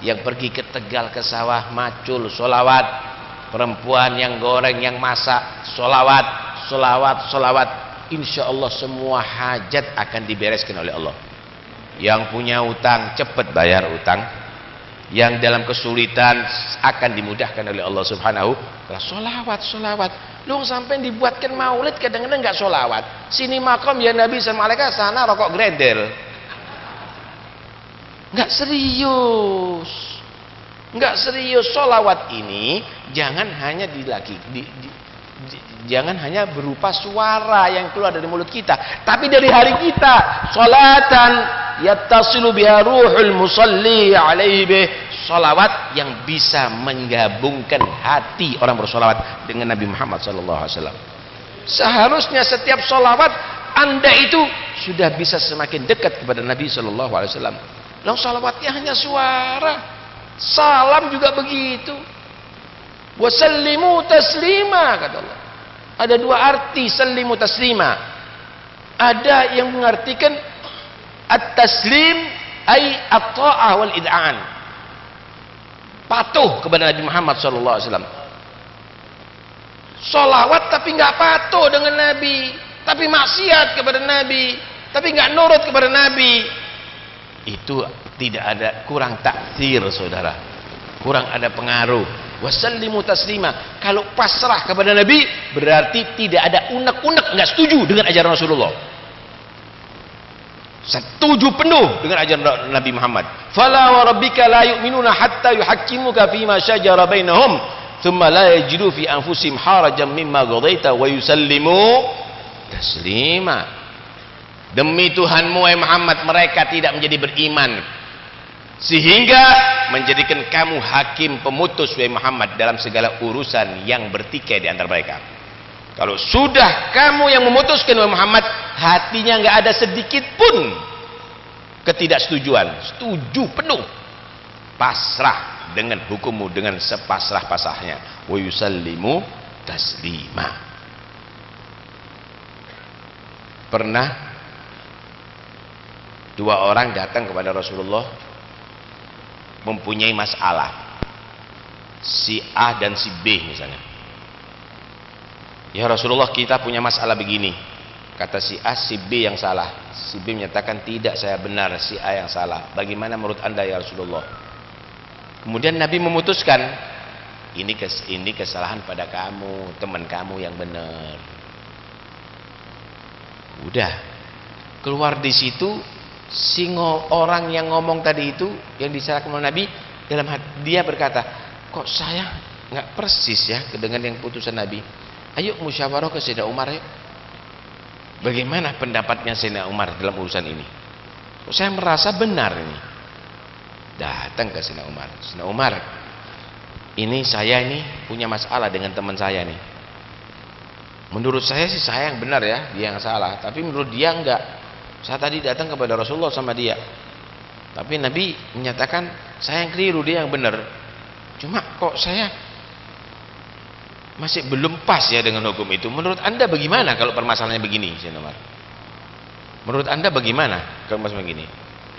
yang pergi ke Tegal ke sawah macul sholawat, perempuan yang goreng yang masak sholawat, insya Allah semua hajat akan dibereskan oleh Allah. Yang punya utang cepat bayar utang, yang dalam kesulitan akan dimudahkan oleh Allah Subhanahu wa taala. Sholawat. Lu sampai dibuatkan maulid kadang-kadang nggak sholawat. Sini makom ya Nabi sama malaikat, sana rokok gredel. Nggak serius. Sholawat ini jangan hanya jangan hanya berupa suara yang keluar dari mulut kita, tapi dari hari kita. Sholatan yattasilu biha ruhul musalli alaihi bih. Sholawat yang bisa menggabungkan hati orang bersolawat dengan Nabi Muhammad SAW. Seharusnya setiap sholawat Anda itu sudah bisa semakin dekat kepada Nabi SAW. Lalu sholawatnya hanya suara, salam juga begitu. Wasallimu taslima, kata Allah. Ada dua arti sallimu taslima. Ada yang mengartikan at-taslim ay at-ta'ah wal id'an. Patuh kepada Nabi Muhammad SAW. Sholawat tapi nggak patuh dengan Nabi, tapi maksiat kepada Nabi, tapi nggak nurut kepada Nabi. Itu tidak ada, kurang takdir saudara, kurang ada pengaruh. Wasallimu taslima. Kalau pasrah kepada Nabi berarti tidak ada unek-unek, nggak setuju dengan ajaran Rasulullah. Setuju penuh dengan ajaran Nabi Muhammad. Fala wa rabbika la yu'minuna hatta yuhakkimuka fima shajara bainahum thumma la yajidu fi anfusihim harajan mimma qadaita wa yusallimu taslima. Demi Tuhanmu wahai Muhammad, mereka tidak menjadi beriman sehingga menjadikan kamu hakim pemutus wahai Muhammad dalam segala urusan yang bertikai di antara mereka. Kalau sudah kamu yang memutuskan wahai Muhammad, hatinya nggak ada sedikit pun ketidaksetujuan, setuju penuh, pasrah dengan hukummu dengan sepasrah-pasrahnya. Wa yusallimu taslima. Pernah dua orang datang kepada Rasulullah mempunyai masalah, si A dan si B misalnya. Ya Rasulullah, kita punya masalah begini. Kata si A, si B yang salah. Si B menyatakan tidak, saya benar, si A yang salah. Bagaimana menurut Anda ya Rasulullah? Kemudian Nabi memutuskan, ini kesalahan pada kamu, teman kamu yang benar. Udah, keluar di situ, orang yang ngomong tadi itu, yang disalahkan oleh Nabi, dalam hati dia berkata, kok saya nggak persis ya dengan yang putusan Nabi. Ayo musyawarah ke Sayyidina Umar yuk. Bagaimana pendapatnya Sayyidina Umar dalam urusan ini? Saya merasa benar ini. Datang ke Sayyidina Umar. Sayyidina Umar, ini saya ini punya masalah dengan teman saya nih. Menurut saya sih saya yang benar ya, dia yang salah. Tapi menurut dia enggak. Saya tadi datang kepada Rasulullah sama dia. Tapi Nabi menyatakan saya yang keliru, dia yang benar. Cuma kok saya masih belum pas ya dengan hukum itu. Menurut Anda bagaimana kalau permasalahannya begini, Sayyidina Umar? Menurut Anda bagaimana kalau masalah begini?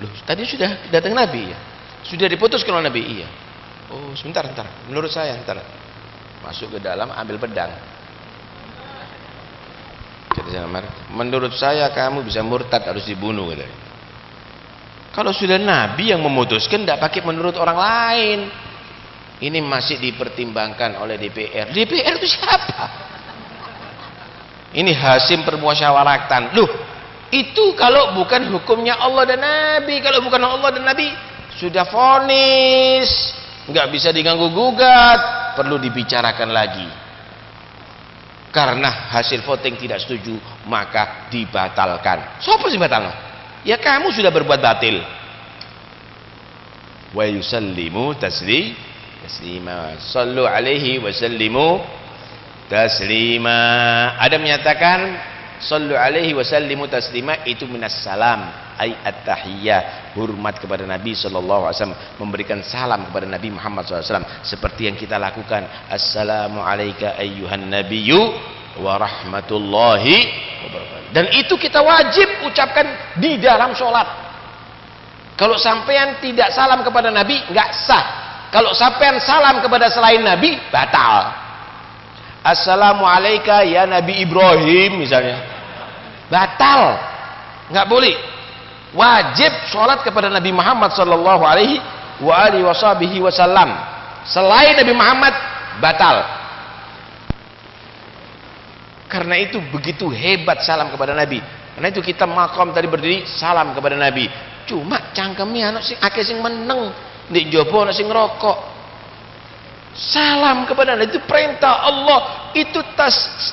Loh, tadi sudah datang Nabi ya? Sudah diputuskan oleh Nabi? Iya. Oh, sebentar. Menurut saya, sebentar. Masuk ke dalam, ambil pedang. Kata Sayyidina Umar, menurut saya kamu bisa murtad, harus dibunuh. Katanya. Kalau sudah Nabi yang memutuskan, tidak pakai menurut orang lain. Ini masih dipertimbangkan oleh DPR. DPR itu siapa? Ini Hasim Permusyawaratan. Loh, Itu kalau bukan hukumnya Allah dan Nabi. Kalau bukan Allah dan Nabi, sudah vonis, nggak bisa diganggu gugat, perlu dibicarakan lagi. Karena hasil voting tidak setuju, maka dibatalkan. Siapa sih batalno? Ya kamu sudah berbuat batil. Wa yusallimu taslima. Sallu alaihi wa sallimu taslima. Ada menyatakan sallu alaihi wa sallimu taslima itu minas salam, ay at-tahiyyah, hormat kepada Nabi sallallahu alaihi wasallam, memberikan salam kepada Nabi Muhammad sallallahu alaihi wasallam seperti yang kita lakukan. Assalamu alayka ayyuhan nabiyyu wa rahmatullahi wa barakatuh. Dan itu kita wajib ucapkan di dalam sholat. Kalau sampean tidak salam kepada Nabi, nggak sah. Kalau sampean salam kepada selain Nabi, batal. Assalamu alayka ya Nabi Ibrahim misalnya, batal, nggak boleh. Wajib sholat kepada Nabi Muhammad sallallahu alaihi wasallam. Selain Nabi Muhammad, batal. Karena itu begitu hebat salam kepada Nabi. Karena itu kita makom tadi berdiri salam kepada Nabi. Cuma cangkemnya anak sing akeh sing meneng, ndek jopo anak sing ngerokok. Salam kepada Nabi itu perintah Allah. Itu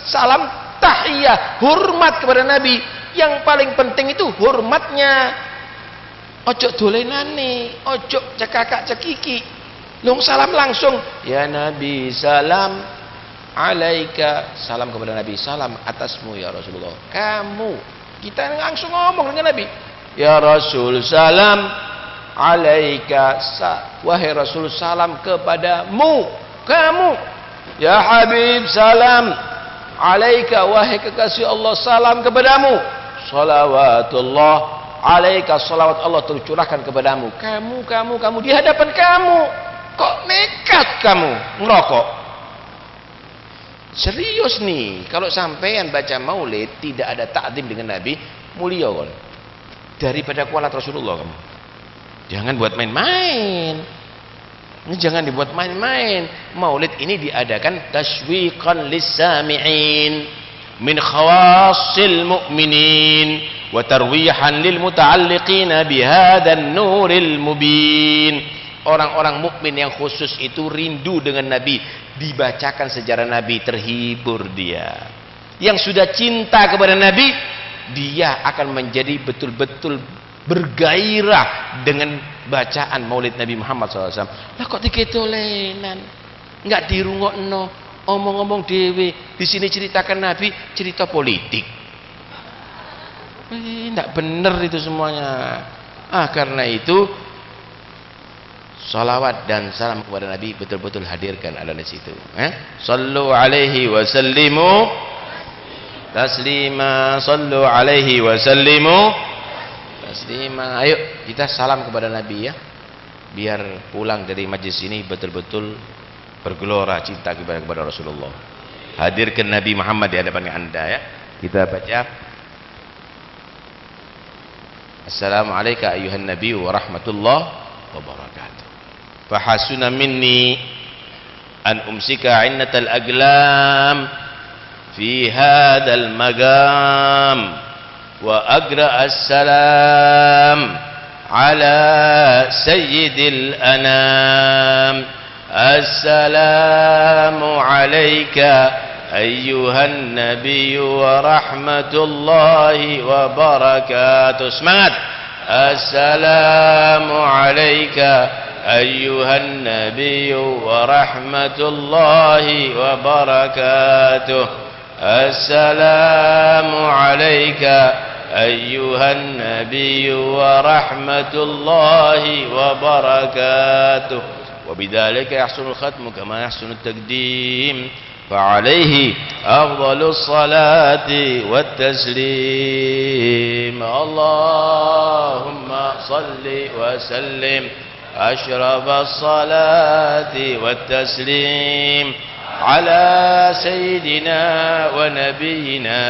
salam tahiyah, hormat kepada Nabi. Yang paling penting itu hormatnya. Ojo dolenane, ojo cekakak cekiki. Long salam langsung, ya Nabi salam alaika, salam kepada Nabi, salam atasmu ya Rasulullah. Kamu, kita langsung ngomong dengan Nabi. Ya Rasul salam alaika, wahai Rasul salam kepadamu, kamu. Ya Habib salam alaika, wahai kekasih Allah salam kepadamu. Salawatullah alaika, salawat Allah tercurahkan kepadamu. Kamu di hadapan kamu. Kok nekat kamu ngerokok? Serius nih, kalau sampean baca maulid tidak ada takdim dengan Nabi, mulia kon. Daripada kualat Rasulullah kamu. Jangan buat main-main. Ini jangan dibuat main-main. Maulid ini diadakan tashwiqan lis-sami'in min khawasil mu'minin wa tarwihan lil muta'alliqina bihadan nuril mubin. Orang-orang mukmin yang khusus itu rindu dengan Nabi, dibacakan sejarah Nabi, terhibur dia. Yang sudah cinta kepada Nabi, dia akan menjadi betul-betul bergairah dengan bacaan maulid Nabi Muhammad SAW. Lah kok diketolenan, nggak dirungokno, omong-omong dewe. Di sini ceritakan Nabi, cerita politik. Nggak bener itu semuanya. Karena itu salawat dan salam kepada Nabi betul-betul hadirkan ada di situ. Sallu alaihi wa sallimu taslima. Sallu alaihi wa sallimu taslima. Ayo kita salam kepada Nabi ya. Biar pulang dari majlis ini betul-betul bergelora cinta kepada Rasulullah. Hadirkan Nabi Muhammad di hadapan Anda ya. Kita baca Assalamualaikum ayuhan nabi wa rahmatullah wa barakatuh. Fahasuna minni an umsika innatal aglam fi hadzal magam wa agra as-salam ala sayyidil anam. Assalamu alayka ayyuhan nabiyyu wa rahmatullahi wa barakatuh. Semangat. Assalamu alayka ayyuhan nabiyyu wa rahmatullahi wa barakatuh. Assalamu alayka ayyuhan nabiyyu wa rahmatullahi wa barakatuh. وبذلك يحسن الختم كما يحسن التقديم فعليه أفضل الصلاة والتسليم. اللهم صل وسلم أشرف الصلاة والتسليم على سيدنا ونبينا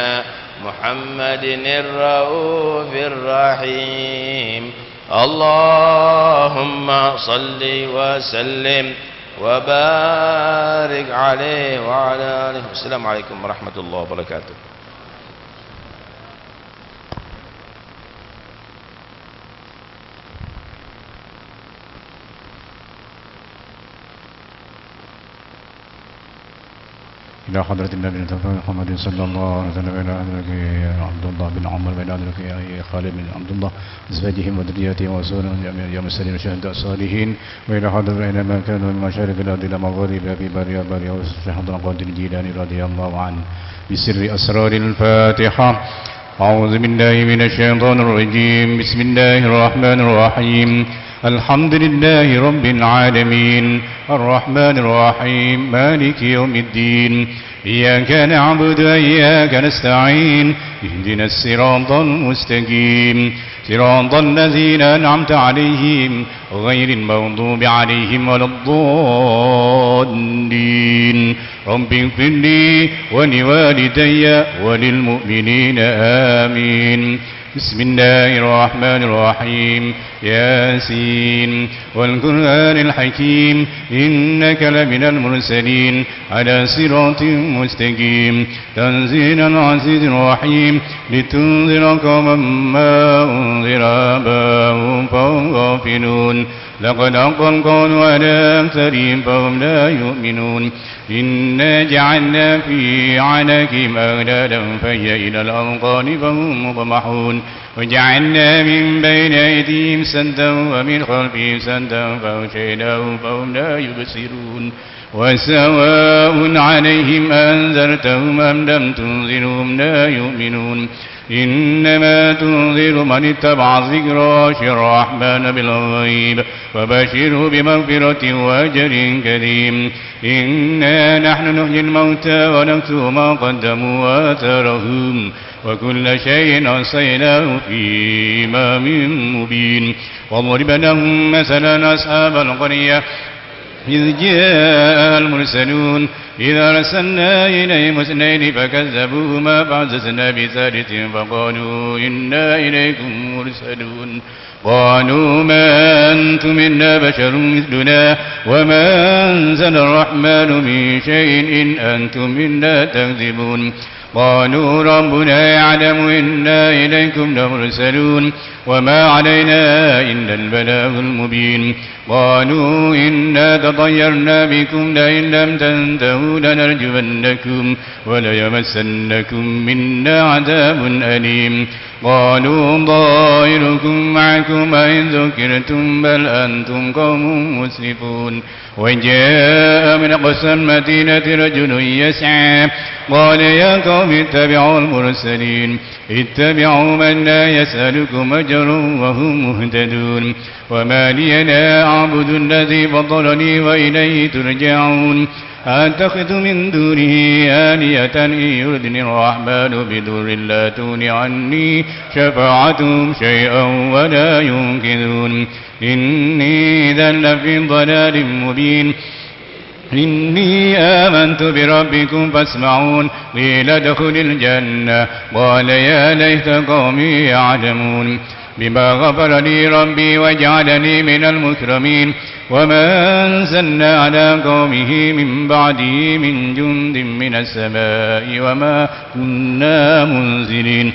محمد الرؤوف الرحيم. اللهم صل وسلم وبارك عليه وعلى آله. السلام عليكم ورحمة الله وبركاته. إلى حضرة النبي محمد صلى الله عليه وسلم إلى حضرة عبد الله بن عمر بن حضرة خالد بن عبد الله أزواجهم وذرياتهم وسورهم يوم السليم الشهداء الصالحين وإلى حضرة أينما كانوا من مشارق الأرض إلى مغاربها في بريا بريا وشيخ عبد القادر الجيلاني رضي الله عنه بسر أسرار الفاتحة. أعوذ بالله من الشيطان الرجيم. بسم الله الرحمن الرحيم. الحمد لله رب العالمين الرحمن الرحيم مالك يوم الدين إياك نعبد وإياك نستعين اهدنا الصراط المستقيم صراط الذين أنعمت عليهم غير المغضوب عليهم ولا الضالين. رب اغفر لي ولوالدي وللمؤمنين آمين. بسم الله الرحمن الرحيم. ياسين والقرآن الحكيم إنك لمن المرسلين على صراط مستقيم تنزيل العزيز الرحيم لتنذر قوما ما أنذر آباؤهم فهم غافلون. لقد حق القول على أكثرهم فهم لا يؤمنون. إنا جعلنا في أعناقهم أغلالا فهي إلى الأذقان فهم مطمحون. وجعلنا من بين أيديهم سدا ومن خلفهم سدا فأغشيناهم فهم لا يبصرون. وسواء عليهم أنذرتهم أم لم تنذرهم لا يؤمنون. إنما تنذر من اتبع الذكر وخشي الرحمن بالغيب وبشره بمغفرة وأجر كريم. إنا نحن نحيي الموتى ونكتب ما قدموا وآثارهم وكل شيء أحصيناه في إمام مبين. واضرب لهم مثلا أصحاب القرية إذ جاء المرسلون إذا أرسلنا إليهم اثنين فكذبوهما فعززنا بثالث فقالوا إنا إليكم مرسلون. قالوا ما أنتم إلا بشر مثلنا وما أنزل الرحمن من شيء إن أنتم إلا تكذبون. قالوا ربنا يعلم إنا إليكم لمرسلون وما علينا إلا البلاغ المبين. قالوا إنا تطيرنا بكم لئن لم تنتهوا لنرجمنكم وليمسنكم منا عذاب أليم. قالوا ضائركم معكم أئن ذكرتم بل أنتم قوم مسرفون. وجاء من أقصى المدينة رجل يسعى قال يا قوم اتبعوا المرسلين اتبعوا من لا يسألكم أجرا وهم مهتدون. وما لي لا أعبد الذي فضلني وإليه ترجعون. أتخذ من دونه آلية إن يردني الرحمن بضر لا تغن عني شفاعتهم شيئا ولا ينقذون. إني إذا لفي ضلال مبين. إني آمنت بربكم فاسمعون. قيل ادخل الجنة قال يا ليت قومي يعلمون. بما غفر لي ربي وجعلني من المكرمين. وما أنزلنا على قومه من بعده من جند من السماء وما كنا منزلين.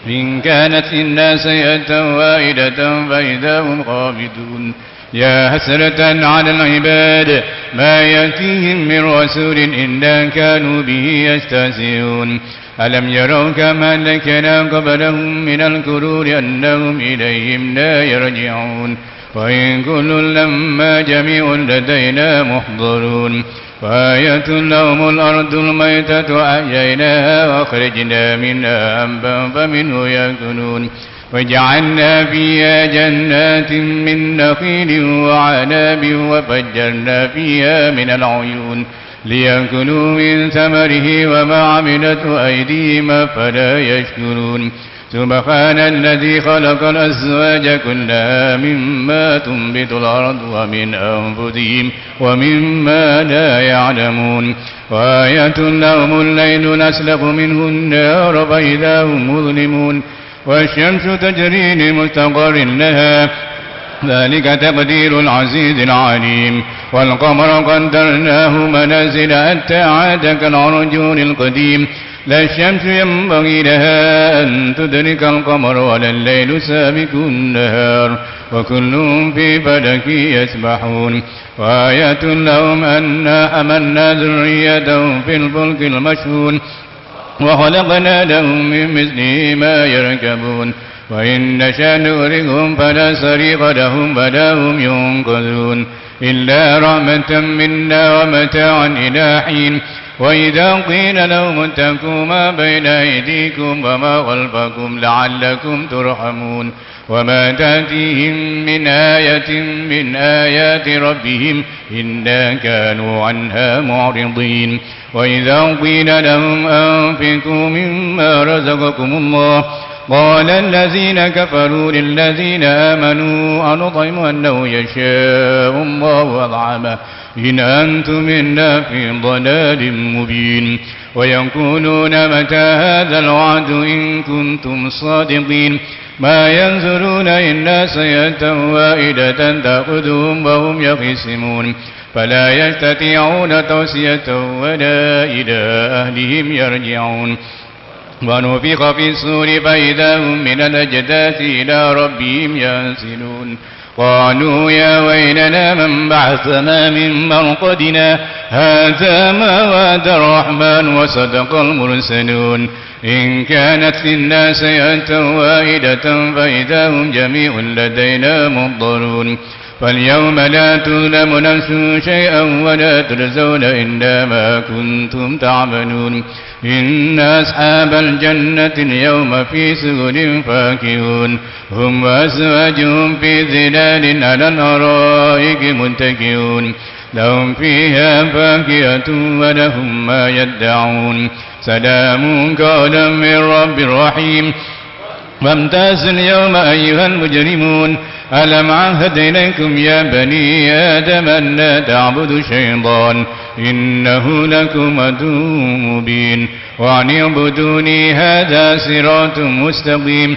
إن كانت إلا سيئة واحدة فإذا هم خامدون. يا حسرة على العباد ما يأتيهم من رسول إلا كانوا به يستهزئون. ألم يروا كما أهلكنا قبلهم من القرون أنهم إليهم لا يرجعون. وإن كل لما جميع لدينا محضرون. وآية لهم الأرض الميتة أحييناها وأخرجنا منها حبا فمنه يأكلون. وجعلنا فيها جنات من نخيل وعناب وفجرنا فيها من العيون ليأكلوا من ثمره وما عملته أيديهم فلا يشكرون. سبحان الذي خلق الأزواج كلها مما تنبت الأرض ومن أنفسهم ومما لا يعلمون. وآية لهم الليل نسلخ منه النار فإذا هم مظلمون. والشمس تجري لمستقر لها ذلك تقدير العزيز العليم. والقمر قدرناه منازل حتى عاد كالعرجون القديم. لا الشمس ينبغي لها أن تدرك القمر ولا الليل سابق النهار وكل في فلك يسبحون وآيات لهم أنا حملنا ذريتهم في الفلك المشحون وخلقنا لهم من مثله ما يركبون وإن نشأ نغرقهم فلا صريخ لهم ولا هم ينقذون إلا رحمة منا ومتاعا إلى حين وإذا قيل لهم اتقوا ما بين أيديكم وما خلفكم لعلكم ترحمون وما تأتيهم من آية من آيات ربهم إلا كانوا عنها معرضين وإذا قيل لهم أنفقوا مما رزقكم الله قال الذين كفروا للذين آمنوا أنطعم أنه يشاء الله أطعمه إن أنتم إلا في ضلال مبين ويقولون متى هذا الوعد إن كنتم صادقين ما ينظرون إلا سيئة واحدة تأخذهم وهم يخصمون فلا يستطيعون توصية ولا إلى أهلهم يرجعون ونفخ في الصور فإذا هم من الأجداث إلى ربهم ينسلون قالوا يا ويلنا من بعثنا من مرقدنا هذا ما وعد الرحمن وصدق المرسلون إن كانت إلا سيئة واحدة فإذا هم جميع لدينا محضرون فاليوم لا تظلم نفس شيئا ولا تجزون إلا ما كنتم تعملون إن أصحاب الجنة اليوم في سرر فاكهون هم وأزواجهم في ظلال على الأرائك متكئون لهم فيها فاكهة ولهم ما يدعون سلام قولا من رب رحيم وامتازوا اليوم أيها المجرمون ألم عهد إليكم يا بني آدم أن لا تعبدوا الشيطان إنه لكم عدو مبين وأن اعبدوني هذا صراط مستقيم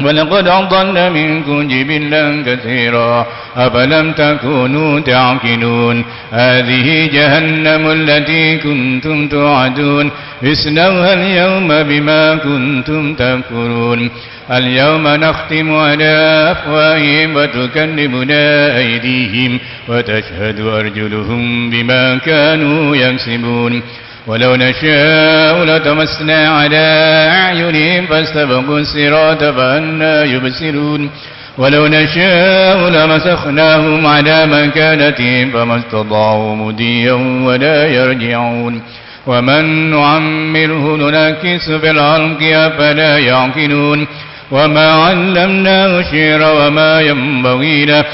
ولقد أضل منكم جبلا كثيرا أفلم تكونوا تعقلون هذه جهنم التي كنتم توعدون اصلوها اليوم بما كنتم تكفرون اليوم نختم على أفواههم وتكلمنا أيديهم وتشهد أرجلهم بما كانوا يكسبون ولو نشاء لطمسنا على أعينهم فاستبقوا الصراط فأنى يبصرون ولو نشاء لمسخناهم على مكانتهم فما استطاعوا مضيا ولا يرجعون ومن نعمره ننكس في الخلق أفلا يعقلون وما علمناه الشعر وما ينبغي له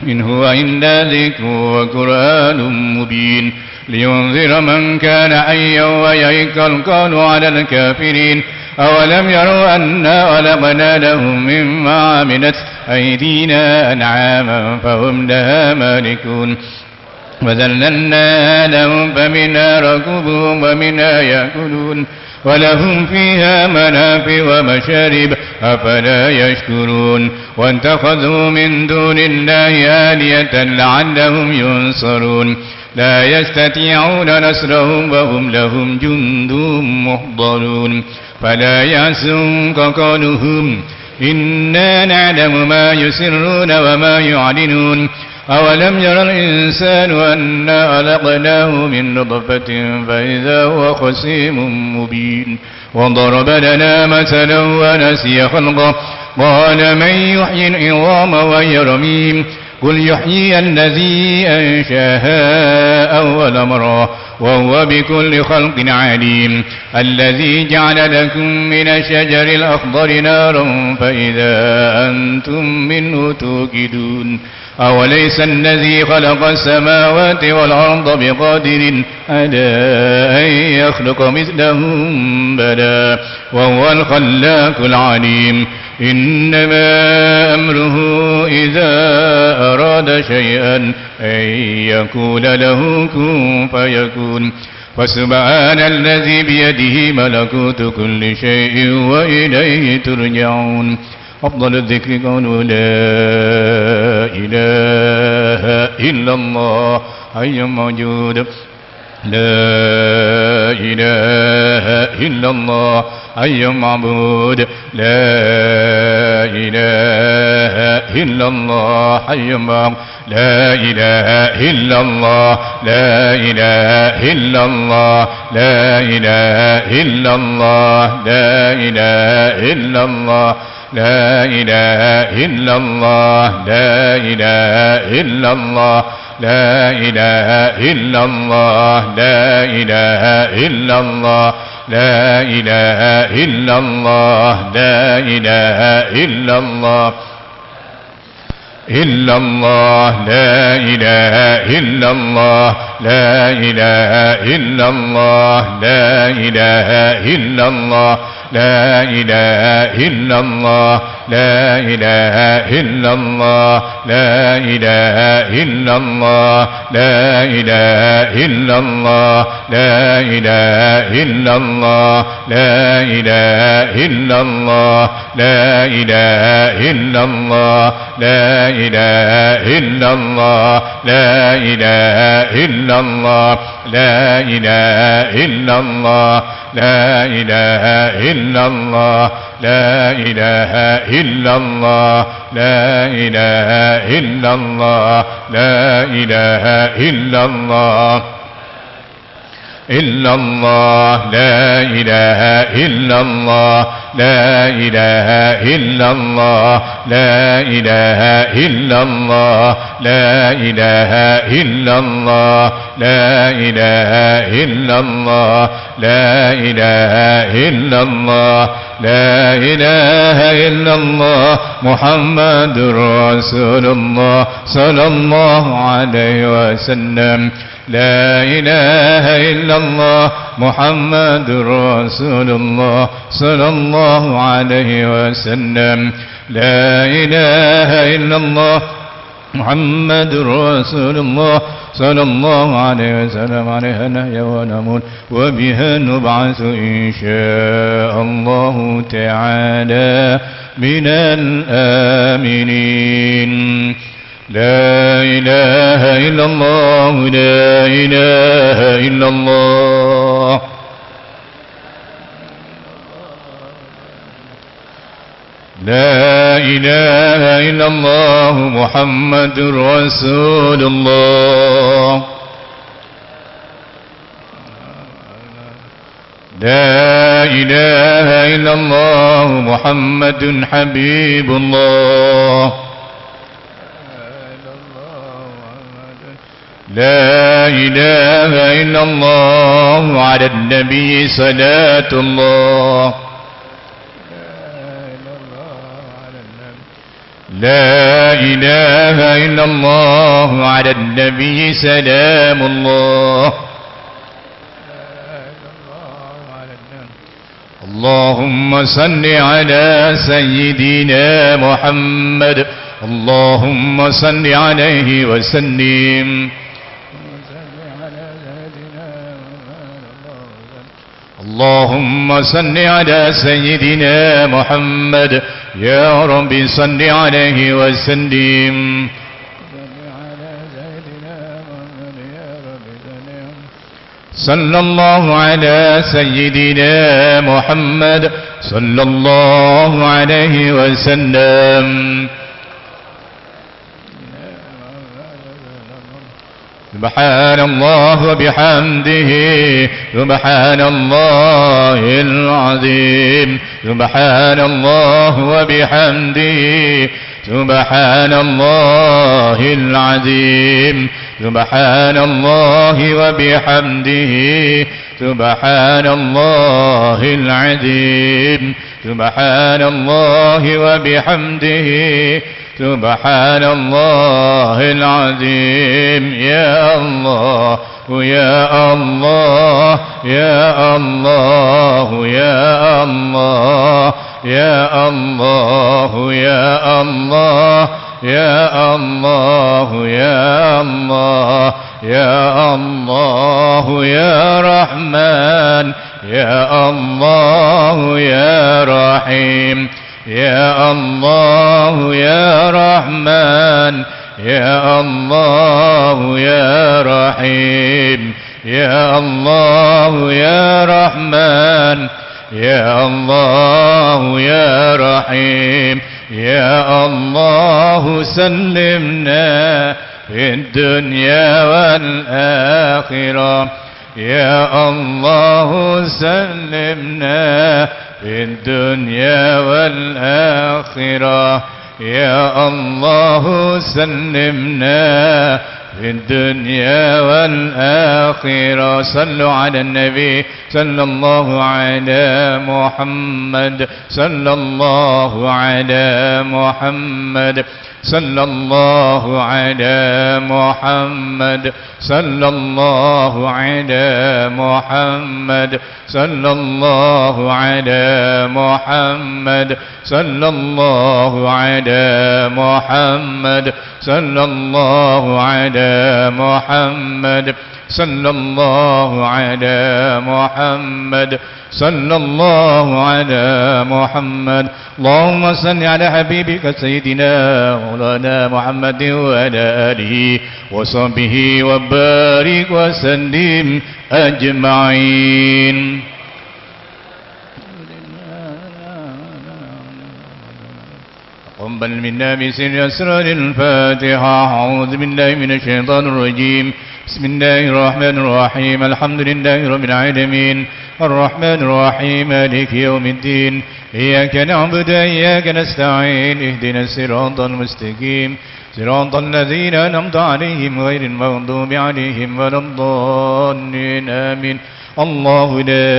إن هو إلا ذكر وقرآن مبين لينذر من كان حيا ويحق القول على الكافرين أولم يروا أنا خلقنا لهم مما عملت أيدينا أنعاما فهم لها مالكون وذللنا لهم فمنها ركوبهم ومنها يأكلون ولهم فيها منافع ومشارب أفلا يشكرون واتخذوا من دون الله آلية لعلهم ينصرون لا يستطيعون نصرهم وهم لهم جند محضرون فلا يحزنك قولهم إنا نعلم ما يسرون وما يعلنون أولم ير الإنسان أنا خلقناه من نطفة فإذا هو خصيم مبين وضرب لنا مثلا ونسي خلقه قال من يحيي العظام وهي رميم قل يحيي الذي أنشاها أول مرة وهو بكل خلق عليم الذي جعل لكم من الشجر الأخضر نارا فإذا أنتم منه توقدون أوليس الذي خلق السماوات والأرض بقادر على أن يخلق مثلهم بلى وهو الخلاق العليم إنما أمره إذا أراد شيئا أن يقول له كن فيكون فسبحان الذي بيده ملكوت كل شيء وإليه ترجعون أفضل الذكر قول لا إله إلا الله حي موجود لا إله إلا الله حي معبود لا إله إلا الله حي معبود لا إله إلا الله لا إله إلا الله لا إله إلا الله لا إله إلا الله لا إله إلا الله لا إله إلا الله لا إله إلا الله لا إله إلا الله لا إله إلا الله لا إله إلا الله إلا الله لا إله إلا الله لا إله إلا الله لا إله إلا الله لا إله إلا الله لا إله إلا الله لا إله إلا الله لا إله إلا الله لا إله إلا الله لا إله إلا الله لا إله إلا الله لا إله إلا الله لا إله إلا الله لا إله إلا الله لا إله إلا الله لا إله إلا الله لا إله إلا الله لا إله إلا الله إلا الله لا إله إلا الله لا إله إلا الله لا إله إلا الله لا إله إلا الله لا إله إلا الله لا إله إلا الله لا إله إلا الله محمد رسول الله صلى الله عليه وسلم لا إله إلا الله محمد رسول الله صلى الله عليه وسلم لا إله إلا الله محمد رسول الله صلى الله عليه وسلم عليها نحيا ونموت وبها نبعث إن شاء الله تعالى من الآمنين لا إله إلا الله لا إله إلا الله لا إله إلا الله محمد رسول الله لا إله إلا الله محمد حبيب الله لا إله إلا الله على النبي صلاة الله لا إله إلا الله على النبي سلام الله اللهم صل على سيدنا محمد اللهم صل عليه وسلم اللهم صل على سيدنا محمد يا رب صل عليه وسلم صلى الله على سيدنا محمد صلى الله عليه وسلم سبحان الله وبحمده سبحان الله العظيم سبحان الله وبحمده سبحان الله العظيم سبحان الله وبحمده سبحان الله العظيم سبحان الله وبحمده سبحان الله العظيم يا الله يا الله يا الله يا الله يا الله يا الله يا الله يا الله يا الله يا رحمن يا الله يا رحيم يا الله يا رحمن يا الله يا رحيم يا الله يا رحمن يا الله يا رحيم يا الله سلمنا في الدنيا والآخرة يا الله سلمنا في الدنيا والآخرة يا الله سلمنا في الدنيا والآخرة صلوا على النبي صلى الله على محمد صلى الله على محمد صلى الله على محمد صلى الله على محمد صلى الله على محمد صلى الله على محمد صلى الله على محمد صلى الله على محمد صلى الله على محمد اللهم صل على حبيبك سيدنا مولانا محمد وعلى آله وصحبه وبارك وسلم أجمعين. تقبل منا بسر أسرار الفاتحة. أعوذ بالله من الشيطان الرجيم. بسم الله الرحمن الرحيم. الحمد لله رب العالمين الرحمن الرحيم مالك يوم الدين إياك نعبد وإياك نستعين اهدنا الصراط المستقيم صراط الذين أنعمت عليهم غير المغضوب عليهم ولا الضالين آمين. الله لا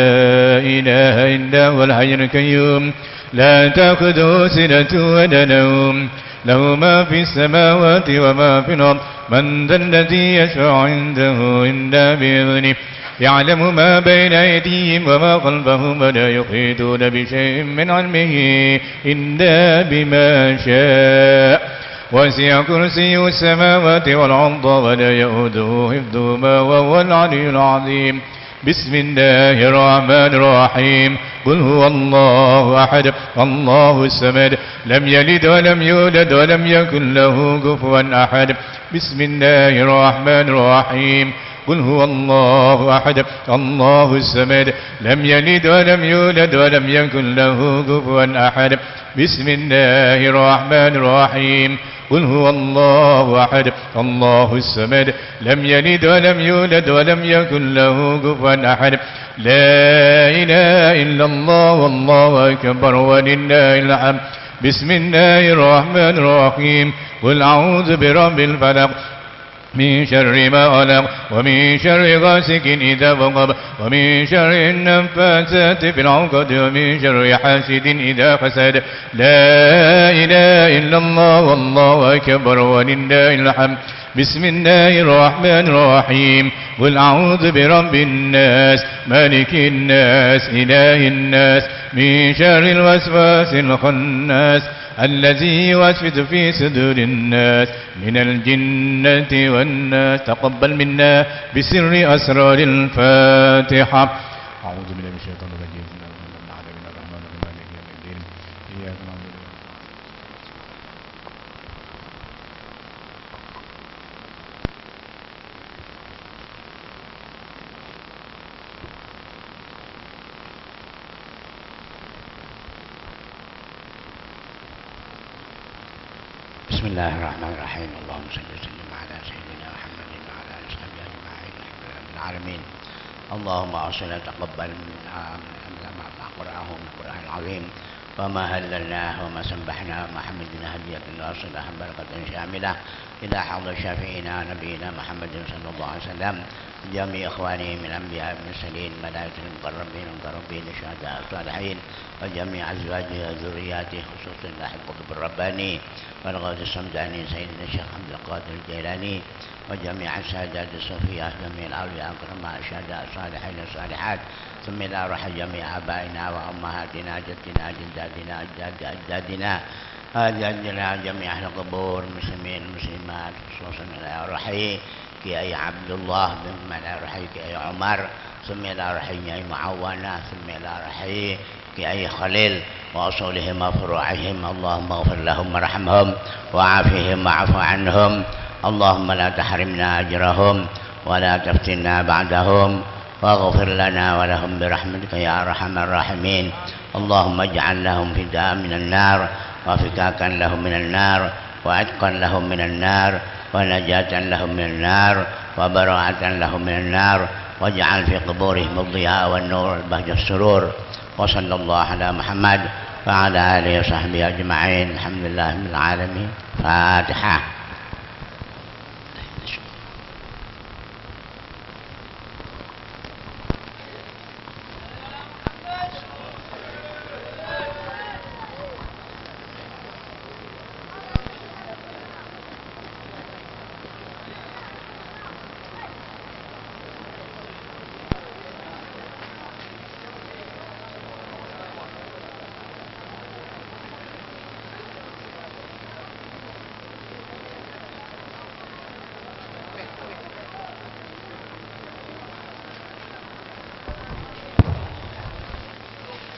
إله إلا هو الحي القيوم لا تأخذه سنة ولا نوم له ما في السماوات وما في الأرض من ذا الذي يشفع عنده إلا بإذنه يعلم ما بين أيديهم وما خلفهم ولا يحيطون بشيء من علمه إلا بما شاء وسع كرسيه السماوات والأرض ولا يؤوده حفظهما وهو العلي العظيم. بسم الله الرحمن الرحيم. قل هو الله أحد الله الصمد لم يلد ولم يولد ولم يكن له كفوا أحد. بسم الله الرحمن الرحيم. قل هو الله أحد الله الصمد لم يلد ولم يولد ولم يكن له كفوا أحد. بسم الله الرحمن الرحيم. قل هو الله أحد الله الصمد لم يلد ولم يولد ولم يكن له كفوا أحد. لا إله إلا الله والله أكبر ولله الحمد. بسم الله الرحمن الرحيم. قل أعوذ برب الفلق من شر ما خلق ومن شر غاسق إذا وقب ومن شر النفاثات في العقد ومن شر حاسد إذا حسد. لا إله إلا الله والله أكبر ولله الحمد. بسم الله الرحمن الرحيم. قل أعوذ برب الناس مالك الناس إله الناس من شر الوسواس الخناس الذي يوسوس في صدور الناس من الجنة والناس. تقبل منا بسر أسرار الفاتحة. أعوذ بالله من الشيطان الرجيم. بسم الله الرحمن الرحيم. مالك يوم الدين إياك نعبد بسم الله الرحمن الرحيم. اللهم صل وسلم على سيدنا محمد وعلى اله وصحبه اجمعين الحمد لله رب العالمين. اللهم اصلنا تقبل منا ما قرأه من القرآن العظيم وما هللناه وما سبحناه وما حمدنا هدية واصلها بركة شاملة إلى حضر شفيعنا نبينا محمد صلى الله عليه وسلم جميع إخوانه من الأنبياء والمرسلين ملائكة المقربين المقربين الشهداء الصالحين وجميع أزواجه وذرياته خصوصا لاحق القطب الرباني والغوث الصمداني سيدنا الشيخ عبد القادر الجيلاني وجميع السادات الصوفية جميع الأولياء الكرماء الشهداء الصالحين الصالحات ثم إلى روح جميع آبائنا وأمهاتنا جدنا جداتنا أجدادنا أجدادنا جميع أهل القبور المسلمين المسلمات خصوصا إلى روحي كي أي عبد الله بن إلى روحي كي أي عمر ثم إلى روحي أي معاونة ثم إلى روحي كي أي خليل وأصولهم وفروعهم. اللهم اغفر لهم وارحمهم وعافهم واعف عنهم. اللهم لا تحرمنا أجرهم ولا تفتنا بعدهم واغفر لنا ولهم برحمتك يا أرحم الراحمين. اللهم اجعل لهم فداء من النار وفكاكا لهم من النار وعتقا لهم من النار ونجاة لهم من النار وبراءة لهم من النار، واجعل في قبورهم الضياء والنور والبهج السرور. وصلى الله على محمد وعلى آله وصحبه أجمعين. الحمد لله رب العالمين. فاتحة.